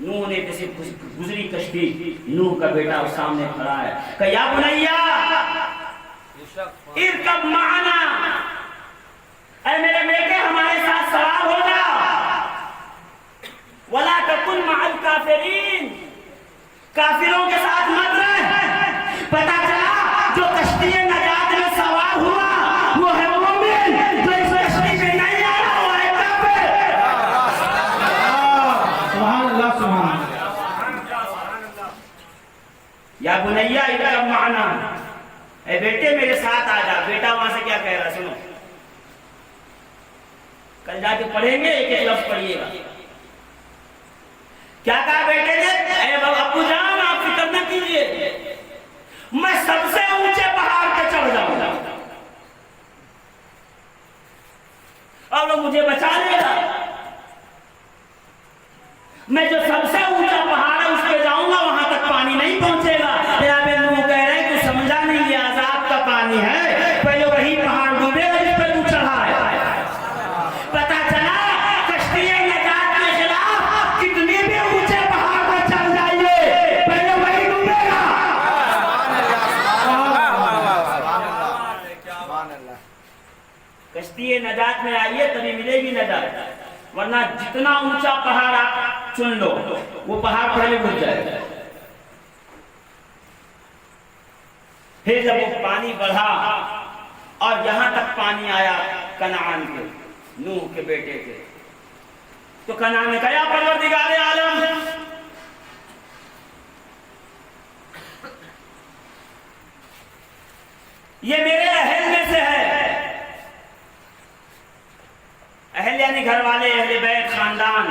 نوح نے جیسے گزری کشتی، نوح کا بیٹا اس سامنے کھڑا ہے کہ یا بنیا ارکب معنا، اے میرے بیٹے ہمارے ساتھ سوار ہو جا، ولا تکن مع الکافرین، کافروں کے ساتھ مت رہ۔ پتہ چلا جو کشتی نجات میں سوار ہوا وہ ہے مومن، جو اس کشتی میں نہیں آیا وہ ہے کافر۔ سبحان اللہ سبحان اللہ۔ یا بنیا ارکب معنا، اے بیٹے میرے ساتھ آ جا۔ بیٹا وہاں سے کیا کہہ رہا ہے سنو، کل جا کے پڑھیں گے، ایک ایک لفظ پڑھیے گا۔ کیا کہا بیٹے نے؟ اے ابو جان آپ فکر نہ کیجئے، میں سب سے اونچے پہاڑ پہ چڑھ جاؤں گا اور وہ مجھے بچا لے گا۔ میں جو سب سے اونچا پہاڑ ہے اس پہ جاؤں گا، وہاں تک پانی نہیں پہنچے گا۔ جناب نوح کہہ رہے ہیں تو سمجھا نہیں، یہ عذاب کا پانی ہے، پہلے وہی پہاڑ ڈوبے گا جس پہ تو چڑھا ہے۔ پتہ چلا کشتی نجات کے خلاف کتنے بھی اونچے پہاڑ پر چڑھ جائیے، پہلے وہی ڈوبے گا۔ کشتی نجات میں آئیے تبھی ملے گی نجات، ورنہ جتنا اونچا پہاڑ آپ چن لو وہ پہاڑ پہلے ڈوب جائے گا۔ پھر جب وہ پانی بڑھا اور یہاں تک پانی آیا کنعان کے، نوح کے بیٹے کے، تو کنعان نے کہا یا پروردگار عالم، یہ میرے اہل میں سے ہے، اہل یعنی گھر والے، اہل بیت، خاندان،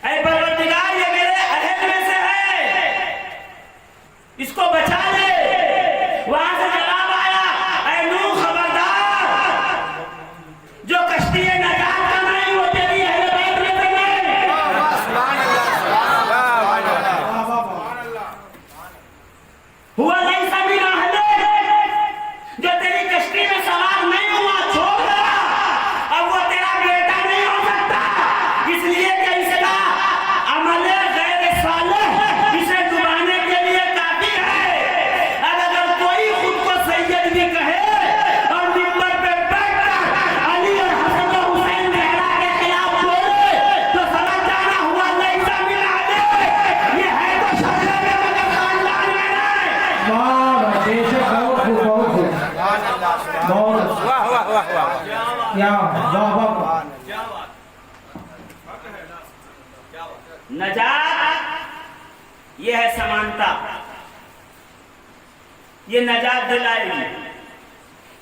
اے پروردگار یہ میرے اہل میں سے ہے، اس کو بچا لے۔ وہاں سے جواب آیا اے نوح خبردار، جو کشتی نجات کا نہیں وہ تیری اہل بیت میں سے نہیں۔ ہوا لیس من اہلک، جو تیری کشتی میں سوار نہیں ہوا چھوڑ دیا، اب وہ تیرا بیٹا نہیں ہو سکتا، اس لیے کہ اس کا عمل غیر صالح اسے ڈبانے کے لیے کافی ہے۔ اب اگر کوئی خود کو سید بھی کہے اور منبر پہ بیٹھ کر علی اور حسن و حسین زہرا کے خلاف بولے تو سمجھ جانا ہوا لیس من اہلک، یہ ہے تو شرع میں مگر خاندان میں نہیں۔ واہ بے شک، بہت خوب بہت خوب، بہت واہ واہ واہ واہ۔ کیا واہ واہ۔ نجات یہ ہے سمانتا، یہ نجات دلائے گی۔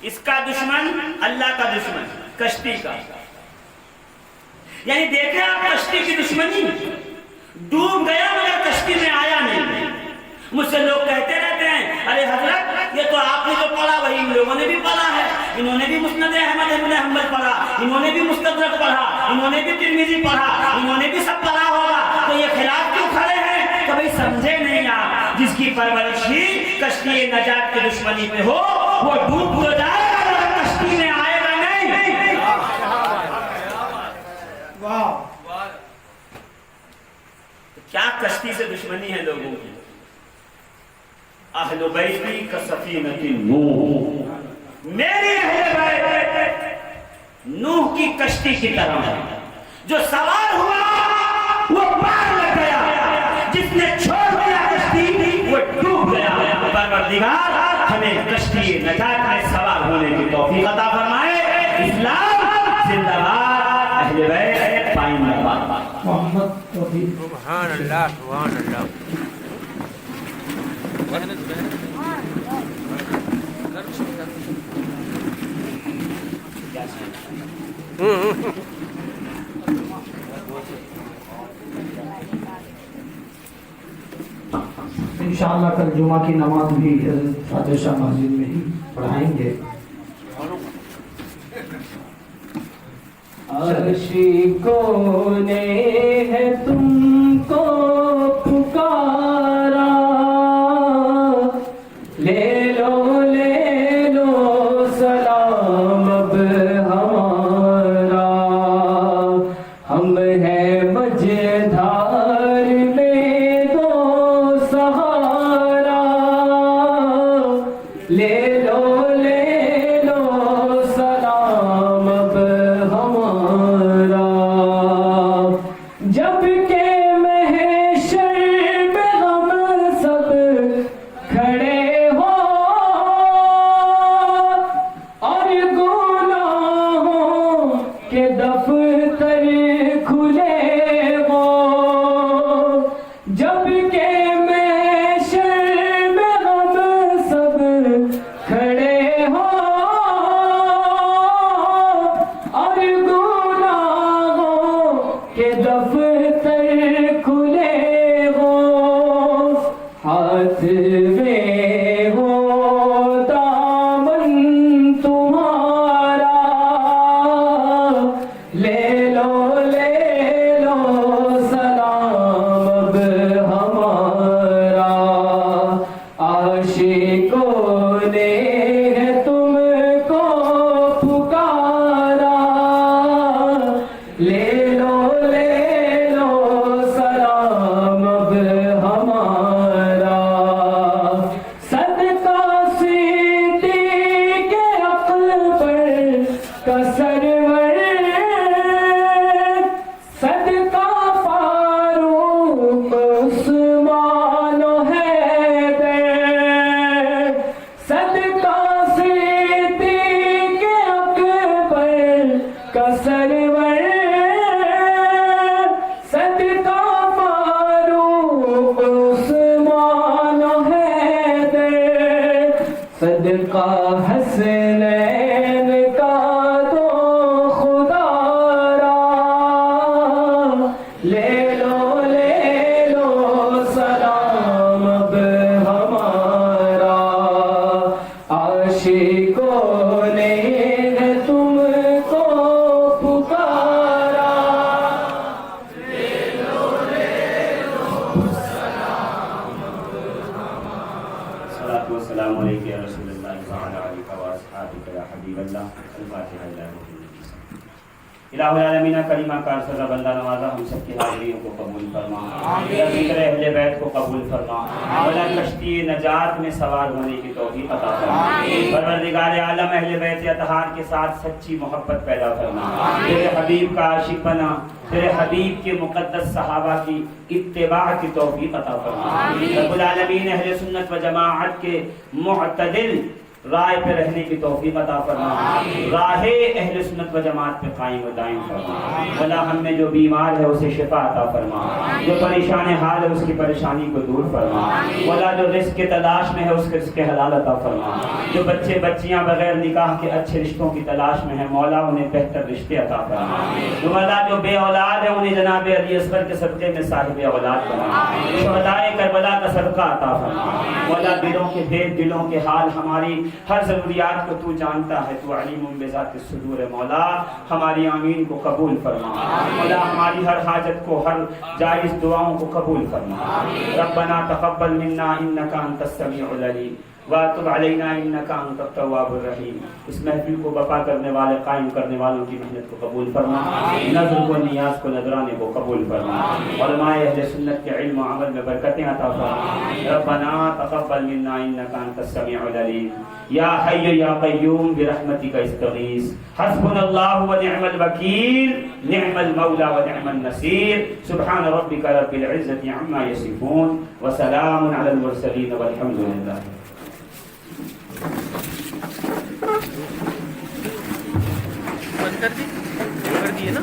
اس کا دشمن اللہ کا دشمن کشتی کا، یعنی دیکھیں آپ کشتی کی دشمنی، ڈوب گیا مگر کشتی میں آیا نہیں۔ مجھ سے لوگ کہتے رہتے ہیں ارے حضرت یہ تو آپ نے جو پڑھا وہی ان لوگوں نے بھی پڑھا ہے، انہوں نے بھی مسند احمد بن حنبل پڑھا، انہوں نے بھی مستدرک پڑھا، انہوں نے بھی ترمذی پڑھا، انہوں نے بھی سب پڑھا ہوگا، تو یہ خلاف کیوں کھڑے ہیں؟ کبھی سمجھے نہیں آپ، جس کی پرورش ہی کشتی نجات کی دشمنی پہ ہو وہ ڈوب ہو جائے گا مگر کشتی میں آئے گا نہیں۔ واہ کیا کشتی سے دشمنی ہے لوگوں کی؟ اہل بیتی کا سفینۃ نوح، میری اہل بیت نوح کی کشتی کی طرح ہے، جو سوار ہوا وہ پار لگ گیا، جس نے چھوڑ دیا کشتی وہ ڈوب گیا۔ پروردگار ہمیں کشتی نجات میں سوار ہونے کی توفیق عطا فرمائے۔ اسلام زندہ باد، اہل بیت پائندہ باد۔ محمد توفیق۔ سبحان اللہ سبحان اللہ۔ انشاءاللہ کل جمعہ کی نماز بھی فاتح شاہ مسجد میں ہی پڑھائیں گے۔ عاشقوں نے ہے تم کو پکارا، لے لو سلام اب ہمارا، ہم ہیں مجھے لے لو سلام اب ہمارا، جب کہ محشر میں ہم سب کھڑے ہو اور گناہوں کے دفتر کھلے ہو، جب کہ محشر میں ہم سب کھڑے ہو اور گناہوں کے دفتر کھلے ہو، ہاتھ میں ہو دامن تمہارا، لے لو سلام اب ہمارا، عاشقوں نے ہے تم کو پکارا، لے لو سلام اب ہمارا، صدقہ صدیق اکبر کا سرور، صدقہ فاروق عثمان و حیدر، صدقہ صدیق اکبر کا سرور، صدقہ فاروق عثمان و حیدر، صدقہ حسنین کا دو خدا را، لے لو سلام اب ہمارا، عاشقوں نے ہے تم کو پکارا، الصلاة والسلام علیکہ یا رسول اللہ وعلی آلہ واصحابہ یا حبیب اللہ، الفاتحہ الی روح النبی۔ الہ العالمین کریمہ کار سزا بندہ نوازا ہم سب کی حاضریوں کو قبول فرما، یا ذکر اہل بیت کو قبول فرما، ولا کشتی نجات میں سوار ہونے کی توفیق عطا فرما، پروردگار عالم اہل بیت اطہار کے ساتھ سچی محبت پیدا فرما، تیرے حبیب کا عاشق بنا، تیرے حبیب کے مقدس صحابہ کی اتباع کی توفیق عطا فرما، رب العالمین اہل سنت و جماعت کے معتدل رائے پہ رہنے کی توفیق عطا فرما، راہ اہل سنت و جماعت پہ قائم و دائم فرما، مولا ہم میں جو بیمار ہے اسے شفا عطا فرما، جو پریشان حال ہے اس کی پریشانی کو دور فرما، مولا جو رزق کے تلاش میں ہے اس کے رزق حلال عطا فرما، جو بچے بچیاں بغیر نکاح کے اچھے رشتوں کی تلاش میں ہیں مولا انہیں بہتر رشتے عطا فرما، مولا جو بے اولاد ہے انہیں جناب علی اصغر کے صدقے میں صاحب اولاد بنا، شہدائے کربلا کا صدقہ عطا فرما، مولا دلوں کے بھید دلوں کے حال، ہماری ہر ضروریات کو تو جانتا ہے، تو علیم بذات الصدور، مولا ہماری آمین کو قبول فرما، مولا ہماری ہر حاجت کو، ہر جائز دعاؤں کو قبول فرما، ربنا تقبل منا انک انت السمیع العلیم وَتُبْ عَلَيْنَا إِنَّكَ أَنْتَ التَّوَّابُ الرَّحِيمُ۔ اس محفل کو بپا کرنے والے، قائم کرنے والوں کی محنت کو قبول فرما، نظر کو نیاز کو نذرانے کو قبول فرما، علماء اہل سنت کے علم و عمل میں برکتیں عطا فرما، ربنا تقبل منا إنك أنت السميع العليم، یا حی یا قیوم برحمتک استغیث، حسبنا اللہ ونعم الوکیل، نعم المولا ونعم النصیر، سبحان ربک رب العزة عما یصفون، وسلام علی المرسلین والحمد للہ۔ بند کر دیے نا؟